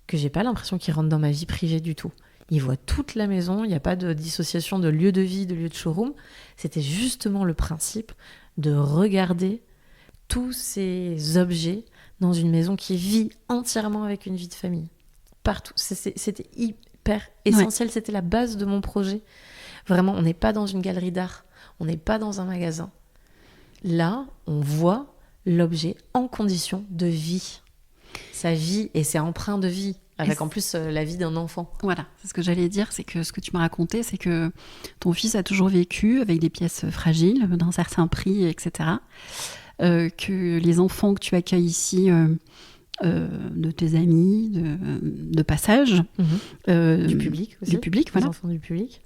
que j'ai pas l'impression qu'il rentre dans ma vie privée du tout. Il voit toute la maison, il n'y a pas de dissociation de lieu de vie, de lieu de showroom. C'était justement le principe de regarder tous ces objets dans une maison qui vit entièrement avec une vie de famille. Partout. C'était hyper essentiel, c'était la base de mon projet. Vraiment, on n'est pas dans une galerie d'art, on n'est pas dans un magasin. Là, on voit l'objet en condition de vie. Sa vie, et c'est empreint de vie, avec en plus la vie d'un enfant. Voilà, c'est ce que j'allais dire, c'est que ce que tu m'as raconté, c'est que ton fils a toujours vécu avec des pièces fragiles, d'un certain prix, etc. Que les enfants que tu accueilles ici, de tes amis, de passage, du public aussi. Du public, voilà. Les enfants du public.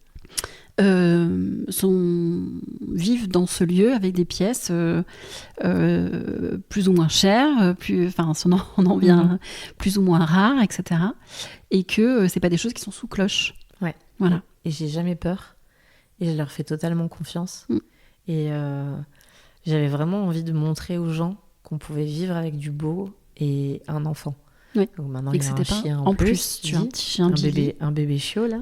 Vivent dans ce lieu avec des pièces plus ou moins chères, on en vient plus ou moins rares, etc. Et que c'est pas des choses qui sont sous cloche. Ouais. Voilà. Et j'ai jamais peur. Et je leur fais totalement confiance. Et j'avais vraiment envie de montrer aux gens qu'on pouvait vivre avec du beau et un enfant. Oui. Donc maintenant, et il y a un chien en plus. Tu as un petit chien, un bébé chiot là.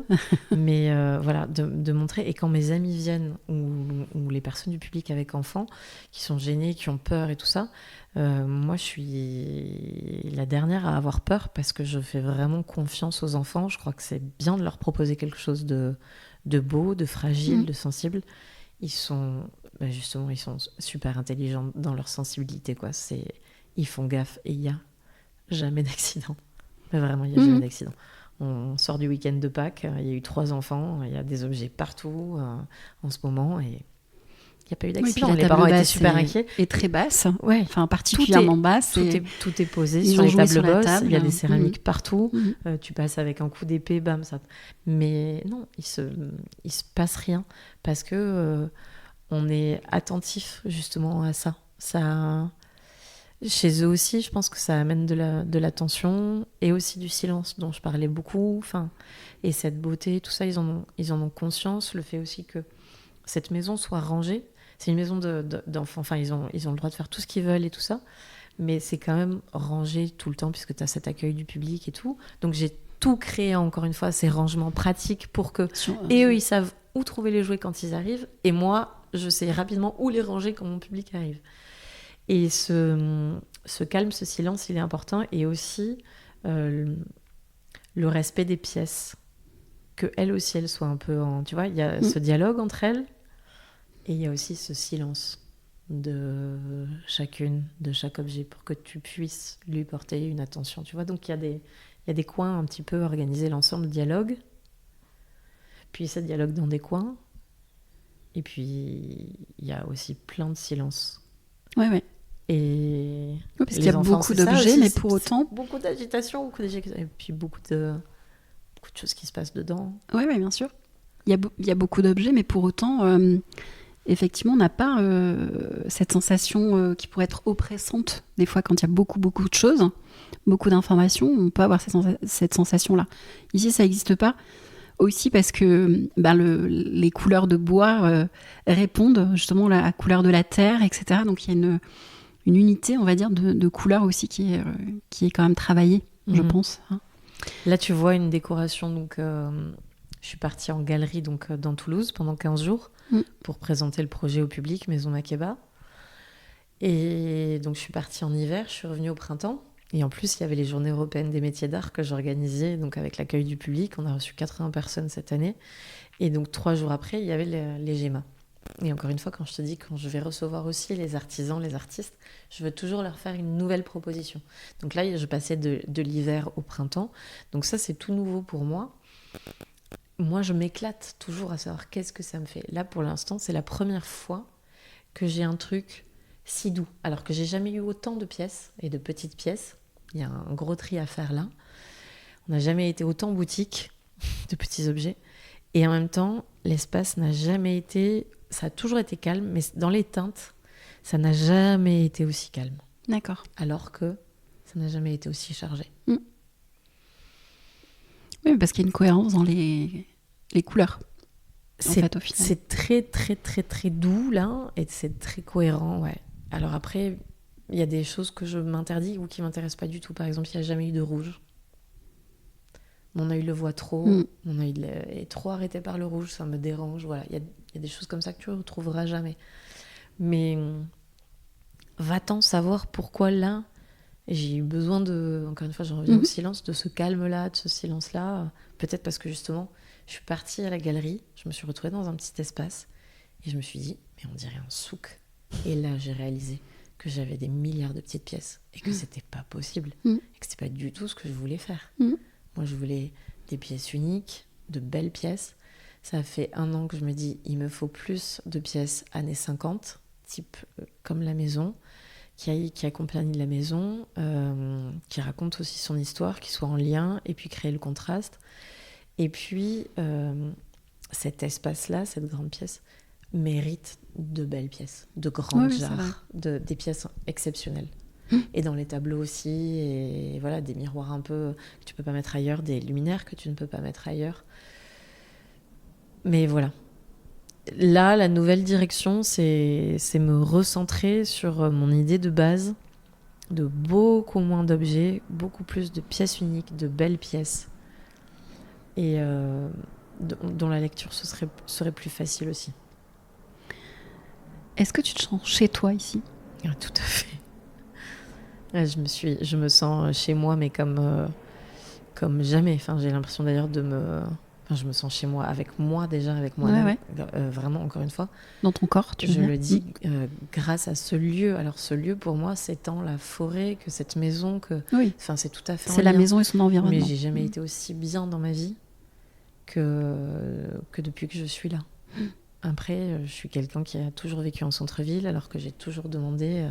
Mais voilà, de montrer. Et quand mes amis viennent ou les personnes du public avec enfants qui sont gênées, qui ont peur et tout ça, moi je suis la dernière à avoir peur parce que je fais vraiment confiance aux enfants. Je crois que c'est bien de leur proposer quelque chose de beau, de fragile, de sensible. Ils sont justement, ils sont super intelligents dans leur sensibilité, quoi. Ils font gaffe et il y a jamais d'accident. Mais vraiment, il n'y a jamais d'accident. On sort du week-end de Pâques, il y a eu 3 enfants, il y a des objets partout en ce moment. Il n'y a pas eu Oui, puis d'accident. la Les table parents étaient basse super inquiets. est très basse, Ouais. enfin particulièrement basse. Tout est posé ils sur ont les joué tables sur la bosses. table. Il y a des céramiques partout. Mhm. Tu passes avec un coup d'épée, bam, ça. Mais non, il se passe rien parce que on est attentif justement à ça. Ça, chez eux aussi, je pense que ça amène de l'attention et aussi du silence dont je parlais beaucoup. Enfin, et cette beauté, tout ça, ils en ont conscience. Le fait aussi que cette maison soit rangée. C'est une maison d'enfants. Enfin, ils ont le droit de faire tout ce qu'ils veulent et tout ça. Mais c'est quand même rangé tout le temps puisque tu as cet accueil du public et tout. Donc, j'ai tout créé, encore une fois, ces rangements pratiques pour que... Et eux, ils savent où trouver les jouets quand ils arrivent. Et moi, je sais rapidement où les ranger quand mon public arrive. Et ce calme, ce silence, il est important. Et aussi, le respect des pièces. Qu'elles aussi, elles soient un peu en... Tu vois, il y a ce dialogue entre elles. Et il y a aussi ce silence de chacune, de chaque objet, pour que tu puisses lui porter une attention. Tu vois, donc il y a des coins un petit peu organisés, l'ensemble dialogue. Puis ça dialogue dans des coins. Et puis il y a aussi plein de silence. Ouais. Et parce qu'il y a beaucoup d'objets, mais pour autant... Beaucoup d'agitation, et puis beaucoup de choses qui se passent dedans. Oui, bien sûr. Il y a beaucoup d'objets, mais pour autant... effectivement, on n'a pas cette sensation qui pourrait être oppressante. Des fois, quand il y a beaucoup de choses, beaucoup d'informations, on peut avoir cette sensation-là. Ici, ça n'existe pas. Aussi parce que les couleurs de bois répondent justement à la couleur de la terre, etc. Donc, il y a une unité, on va dire, de couleurs aussi qui est quand même travaillée, je pense. Hein. Là, tu vois une décoration. Donc, je suis partie en galerie donc, dans Toulouse pendant 15 jours. Pour présenter le projet au public, Maison Makeba. Et donc, je suis partie en hiver, je suis revenue au printemps. Et en plus, il y avait les Journées européennes des métiers d'art que j'organisais donc avec l'accueil du public. On a reçu 80 personnes cette année. Et donc, 3 jours après, il y avait les GEMA. Et encore une fois, quand je te dis, quand je vais recevoir aussi les artisans, les artistes, je veux toujours leur faire une nouvelle proposition. Donc là, je passais de l'hiver au printemps. Donc ça, c'est tout nouveau pour moi. Moi, je m'éclate toujours à savoir qu'est-ce que ça me fait. Là, pour l'instant, c'est la première fois que j'ai un truc si doux. Alors que j'ai jamais eu autant de pièces et de petites pièces. Il y a un gros tri à faire là. On n'a jamais été autant boutique de petits objets. Et en même temps, l'espace n'a jamais été... Ça a toujours été calme, mais dans les teintes, ça n'a jamais été aussi calme. D'accord. Alors que ça n'a jamais été aussi chargé. Oui, parce qu'il y a une cohérence dans les couleurs. Au final. C'est très, très, très, très doux, là, et c'est très cohérent, ouais. Alors après, il y a des choses que je m'interdis ou qui ne m'intéressent pas du tout. Par exemple, il n'y a jamais eu de rouge. Mon œil le voit trop. Mon œil est trop arrêté par le rouge, ça me dérange. Voilà, il y a des choses comme ça que tu ne retrouveras jamais. Mais va-t'en savoir pourquoi là... J'ai eu besoin encore une fois, j'en reviens au silence, de ce calme-là, de ce silence-là. Peut-être parce que justement, je suis partie à la galerie, je me suis retrouvée dans un petit espace et je me suis dit, mais on dirait un souk. Et là, j'ai réalisé que j'avais des milliards de petites pièces et que c'était pas possible et que c'était pas du tout ce que je voulais faire. Moi, je voulais des pièces uniques, de belles pièces. Ça fait 1 an que je me dis, il me faut plus de pièces années 50, type comme la maison, qui accompagne la maison, qui raconte aussi son histoire, qui soit en lien, et puis créer le contraste. Et puis, cet espace-là, cette grande pièce, mérite de belles pièces, de grandes jarres, des pièces exceptionnelles. Et dans les tableaux aussi, et voilà, des miroirs un peu que tu peux pas mettre ailleurs, des luminaires que tu ne peux pas mettre ailleurs. Mais voilà. Là, la nouvelle direction, c'est me recentrer sur mon idée de base, de beaucoup moins d'objets, beaucoup plus de pièces uniques, de belles pièces, et dont la lecture serait plus facile aussi. Est-ce que tu te sens chez toi ici ? Tout à fait. Je me sens chez moi, mais comme jamais. Enfin, j'ai l'impression d'ailleurs je me sens chez moi, avec moi déjà, avec moi-même. Vraiment, encore une fois. Dans ton corps, tu veux dire ? Je le dis grâce à ce lieu. Alors, ce lieu, pour moi, c'est tant la forêt que cette maison que... Oui. Enfin, c'est tout à fait c'est la maison et son environnement. Mais j'ai jamais été aussi bien dans ma vie que depuis que je suis là. Après, je suis quelqu'un qui a toujours vécu en centre-ville, alors que j'ai toujours demandé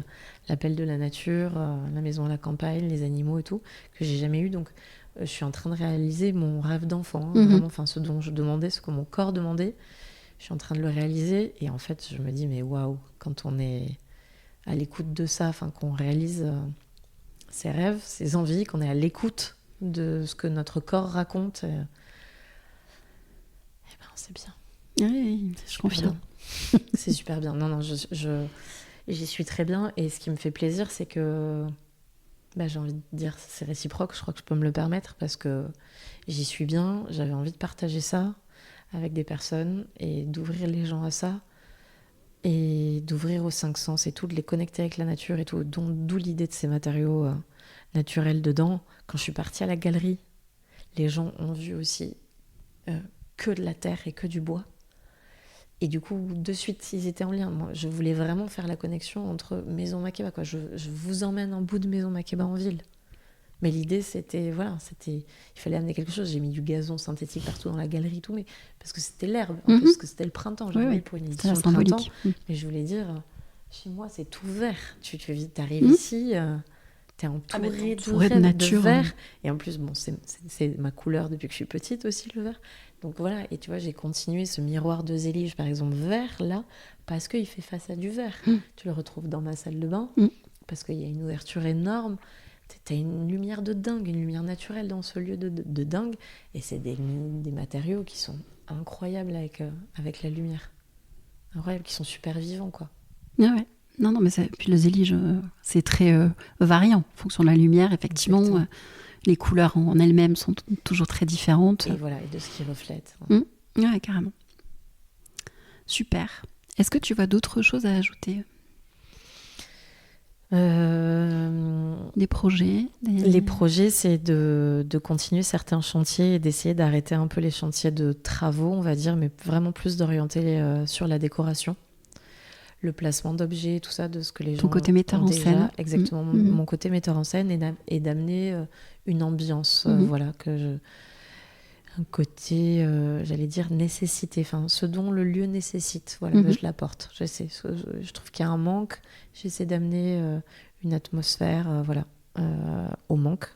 l'appel de la nature, la maison à la campagne, les animaux et tout, que j'ai jamais eu. Donc, je suis en train de réaliser mon rêve d'enfant, vraiment, enfin, ce dont je demandais, ce que mon corps demandait. Je suis en train de le réaliser. Et en fait, je me dis, mais waouh, quand on est à l'écoute de ça, enfin, qu'on réalise ses rêves, ses envies, qu'on est à l'écoute de ce que notre corps raconte, eh ben, c'est bien. Oui, je confirme. C'est super bien. Non, j'y suis très bien. Et ce qui me fait plaisir, c'est que, j'ai envie de dire, c'est réciproque. Je crois que je peux me le permettre parce que j'y suis bien. J'avais envie de partager ça avec des personnes et d'ouvrir les gens à ça et d'ouvrir aux 5 sens et tout, de les connecter avec la nature et tout. D'où l'idée de ces matériaux naturels dedans. Quand je suis partie à la galerie, les gens ont vu aussi que de la terre et que du bois. Et du coup, de suite, ils étaient en lien. Moi, je voulais vraiment faire la connexion entre Maison Makeba, quoi. Je vous emmène un bout de Maison Makeba en ville. Mais l'idée, il fallait amener quelque chose. J'ai mis du gazon synthétique partout dans la galerie, tout, mais parce que c'était l'herbe, parce que c'était le printemps. J'avais mis pour une édition de printemps. Mais je voulais dire, chez moi, c'est tout vert. Tu arrives ici, t'es entouré de nature, de vert. Et en plus, c'est ma couleur depuis que je suis petite aussi, le vert. Donc voilà, et tu vois, j'ai continué ce miroir de Zélige, par exemple, vert, là, parce qu'il fait face à du vert. Tu le retrouves dans ma salle de bain, parce qu'il y a une ouverture énorme. T'as une lumière de dingue, une lumière naturelle dans ce lieu de dingue. Et c'est des matériaux qui sont incroyables avec la lumière. Incroyables, qui sont super vivants, quoi. Ah ouais. Non, mais puis le Zélige, c'est très variant, en fonction de la lumière, effectivement. Les couleurs en elles-mêmes sont toujours très différentes. Et voilà, et de ce qu'ils reflètent. Ouais, carrément. Super. Est-ce que tu vois d'autres choses à ajouter ? Des projets Les projets, c'est de continuer certains chantiers et d'essayer d'arrêter un peu les chantiers de travaux, on va dire, mais vraiment plus d'orienter sur la décoration. Le placement d'objets, tout ça, de ce que les gens... Ton côté metteur en scène. Exactement, mon côté metteur en scène et d'amener une ambiance, voilà, un côté, j'allais dire, nécessité, enfin, ce dont le lieu nécessite, voilà, je l'apporte. Je trouve qu'il y a un manque, j'essaie d'amener une atmosphère, voilà, au manque,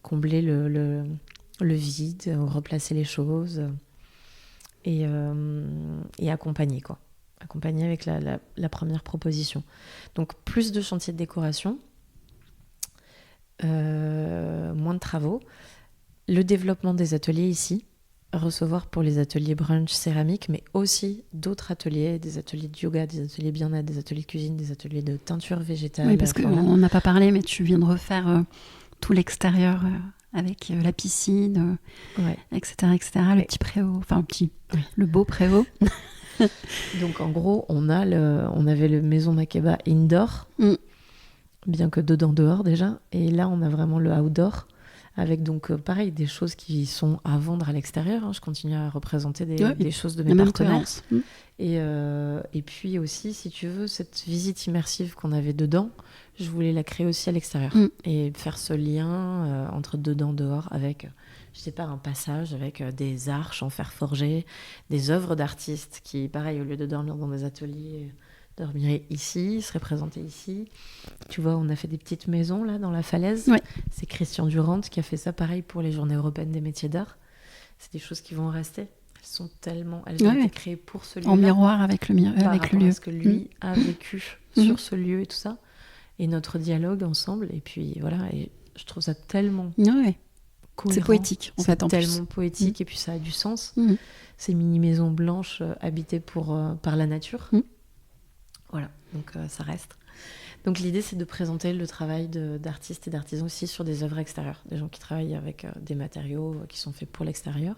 combler le vide, replacer les choses et accompagner, quoi. Accompagné avec la première proposition. Donc, plus de chantiers de décoration, moins de travaux, le développement des ateliers ici, recevoir pour les ateliers brunch céramique, mais aussi d'autres ateliers, des ateliers de yoga, des ateliers bien-être, des ateliers de cuisine, des ateliers de teinture végétale. Oui, parce qu'on n'a pas parlé, mais tu viens de refaire tout l'extérieur avec la piscine, etc., etc. Le petit préau, enfin le beau préau. Donc en gros, on avait le Maison Makeba indoor, bien que dedans dehors déjà, et là on a vraiment le outdoor, avec donc pareil des choses qui sont à vendre à l'extérieur. Je continue à représenter des choses de mes partenaires. Et puis aussi, si tu veux, cette visite immersive qu'on avait dedans, je voulais la créer aussi à l'extérieur et faire ce lien entre dedans dehors avec... je sais pas, un passage avec des arches en fer forgé, des œuvres d'artistes qui, pareil, au lieu de dormir dans des ateliers, dormiraient ici, seraient présentés ici. Tu vois, on a fait des petites maisons, là, dans la falaise. Ouais. C'est Christian Durand qui a fait ça, pareil, pour les Journées européennes des métiers d'art. C'est des choses qui vont rester. Elles ont été créées pour ce lieu. En miroir avec le lieu. Parce que lui a vécu sur ce lieu et tout ça. Et notre dialogue ensemble. Et puis, voilà, et je trouve ça tellement... cohérent. C'est poétique, en fait, en plus. C'est tellement poétique, et puis ça a du sens. Ces mini-maisons blanches habitées par la nature. Voilà, donc ça reste. Donc l'idée, c'est de présenter le travail d'artistes et d'artisans aussi sur des œuvres extérieures. Des gens qui travaillent avec des matériaux qui sont faits pour l'extérieur.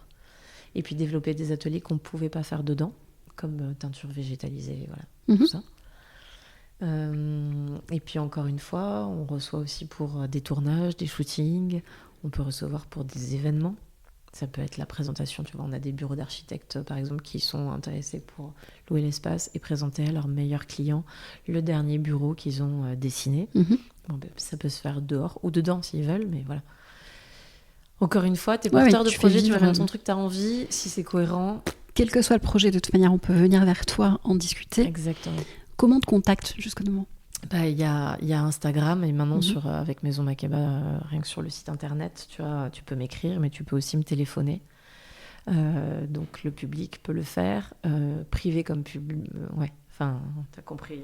Et puis développer des ateliers qu'on ne pouvait pas faire dedans, comme teinture végétalisée, voilà, tout ça. Et puis encore une fois, on reçoit aussi pour des tournages, des shootings. On peut recevoir pour des événements. Ça peut être la présentation. Tu vois, on a des bureaux d'architectes, par exemple, qui sont intéressés pour louer l'espace et présenter à leurs meilleurs clients le dernier bureau qu'ils ont dessiné. Ça peut se faire dehors ou dedans s'ils veulent, mais voilà. Encore une fois, t'es porteur de projet, tu vas mettre ton truc, t'as envie. Si c'est cohérent, quel que soit le projet, de toute manière, on peut venir vers toi, en discuter. Exactement. Comment on te contacte justement ? Il y a Instagram et maintenant avec Maison Makeba, rien que sur le site internet, tu peux m'écrire, mais tu peux aussi me téléphoner. Donc le public peut le faire, privé comme public, t'as compris.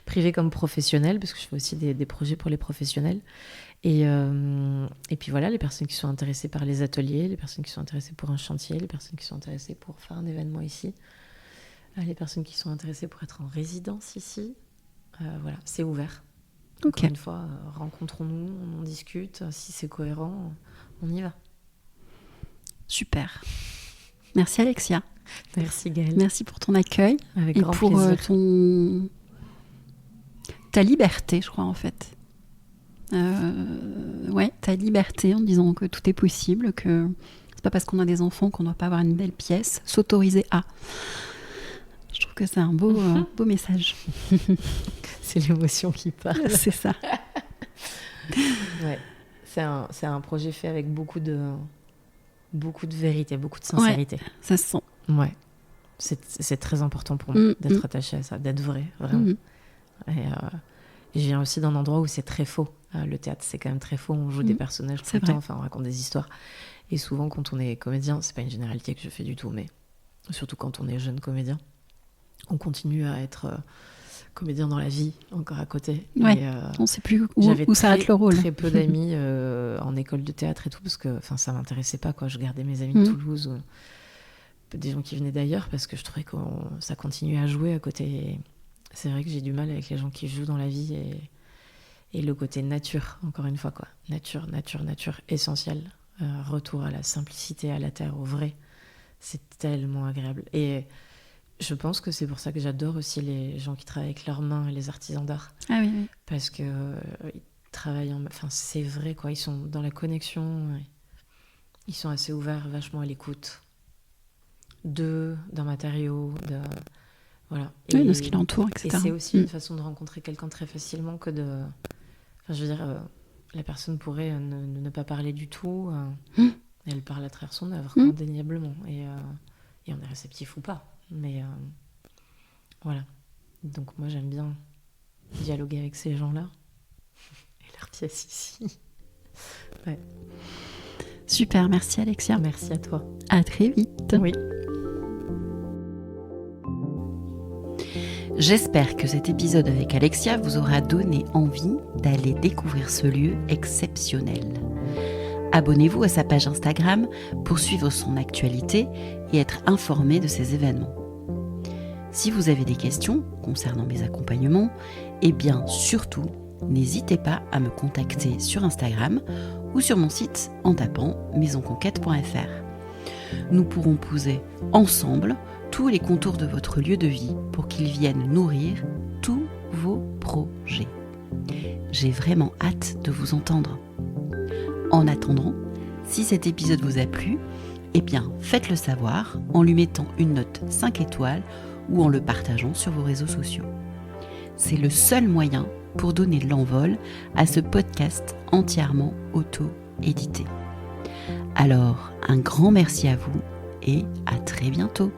Privé comme professionnel, parce que je fais aussi des projets pour les professionnels. Et puis voilà, les personnes qui sont intéressées par les ateliers, les personnes qui sont intéressées pour un chantier, les personnes qui sont intéressées pour faire un événement ici, les personnes qui sont intéressées pour être en résidence ici. Voilà, c'est ouvert. Encore une fois, rencontrons-nous, on en discute. Si c'est cohérent, on y va. Super. Merci Alexia. Merci Gaëlle. Merci pour ton accueil. Avec et grand pour plaisir. Ta liberté, je crois, en fait. Ta liberté en disant que tout est possible, que c'est pas parce qu'on a des enfants qu'on doit pas avoir une belle pièce, s'autoriser à. Je trouve que c'est un beau message. C'est l'émotion qui parle. C'est ça. Ouais. C'est un projet fait avec beaucoup de vérité, beaucoup de sincérité. Ouais, ça se sent. Ouais. C'est très important pour moi d'être attachée à ça, d'être vrai, vraiment. Et je viens aussi d'un endroit où c'est très faux. Le théâtre, c'est quand même très faux. On joue des personnages tout le temps, on raconte des histoires. Et souvent, quand on est comédien, c'est pas une généralité que je fais du tout, mais surtout quand on est jeune comédien, on continue à être comédien dans la vie, encore à côté. Ouais, on sait plus où s'arrête le rôle. J'avais très peu d'amis en école de théâtre et tout, parce que ça m'intéressait pas, quoi. Je gardais mes amis de Toulouse, des gens qui venaient d'ailleurs, parce que je trouvais que ça continuait à jouer à côté. C'est vrai que j'ai du mal avec les gens qui jouent dans la vie et le côté nature, encore une fois, quoi. Nature, essentiel. Retour à la simplicité, à la terre, au vrai. C'est tellement agréable. Et je pense que c'est pour ça que j'adore aussi les gens qui travaillent avec leurs mains et les artisans d'art. Ah oui. Parce que ils travaillent c'est vrai, quoi. Ils sont dans la connexion. Ils sont assez ouverts, vachement à l'écoute d'un matériau, voilà. Oui, de ce qui l'entoure, etc. Et c'est aussi une façon de rencontrer quelqu'un très facilement que de... Enfin, je veux dire, la personne pourrait ne pas parler du tout. Elle parle à travers son œuvre, indéniablement. Et on est réceptif ou pas. Mais voilà. Donc moi, j'aime bien dialoguer avec ces gens-là. Et leur pièce ici. Ouais. Super, merci Alexia. Merci à toi. À très vite. Oui. J'espère que cet épisode avec Alexia vous aura donné envie d'aller découvrir ce lieu exceptionnel. Abonnez-vous à sa page Instagram pour suivre son actualité et être informé de ses événements. Si vous avez des questions concernant mes accompagnements, eh bien surtout, n'hésitez pas à me contacter sur Instagram ou sur mon site en tapant maisonconquête.fr. Nous pourrons poser ensemble tous les contours de votre lieu de vie pour qu'ils viennent nourrir tous vos projets. J'ai vraiment hâte de vous entendre. En attendant, si cet épisode vous a plu, eh bien faites-le savoir en lui mettant une note 5 étoiles ou en le partageant sur vos réseaux sociaux. C'est le seul moyen pour donner l'envol à ce podcast entièrement auto-édité. Alors, un grand merci à vous et à très bientôt.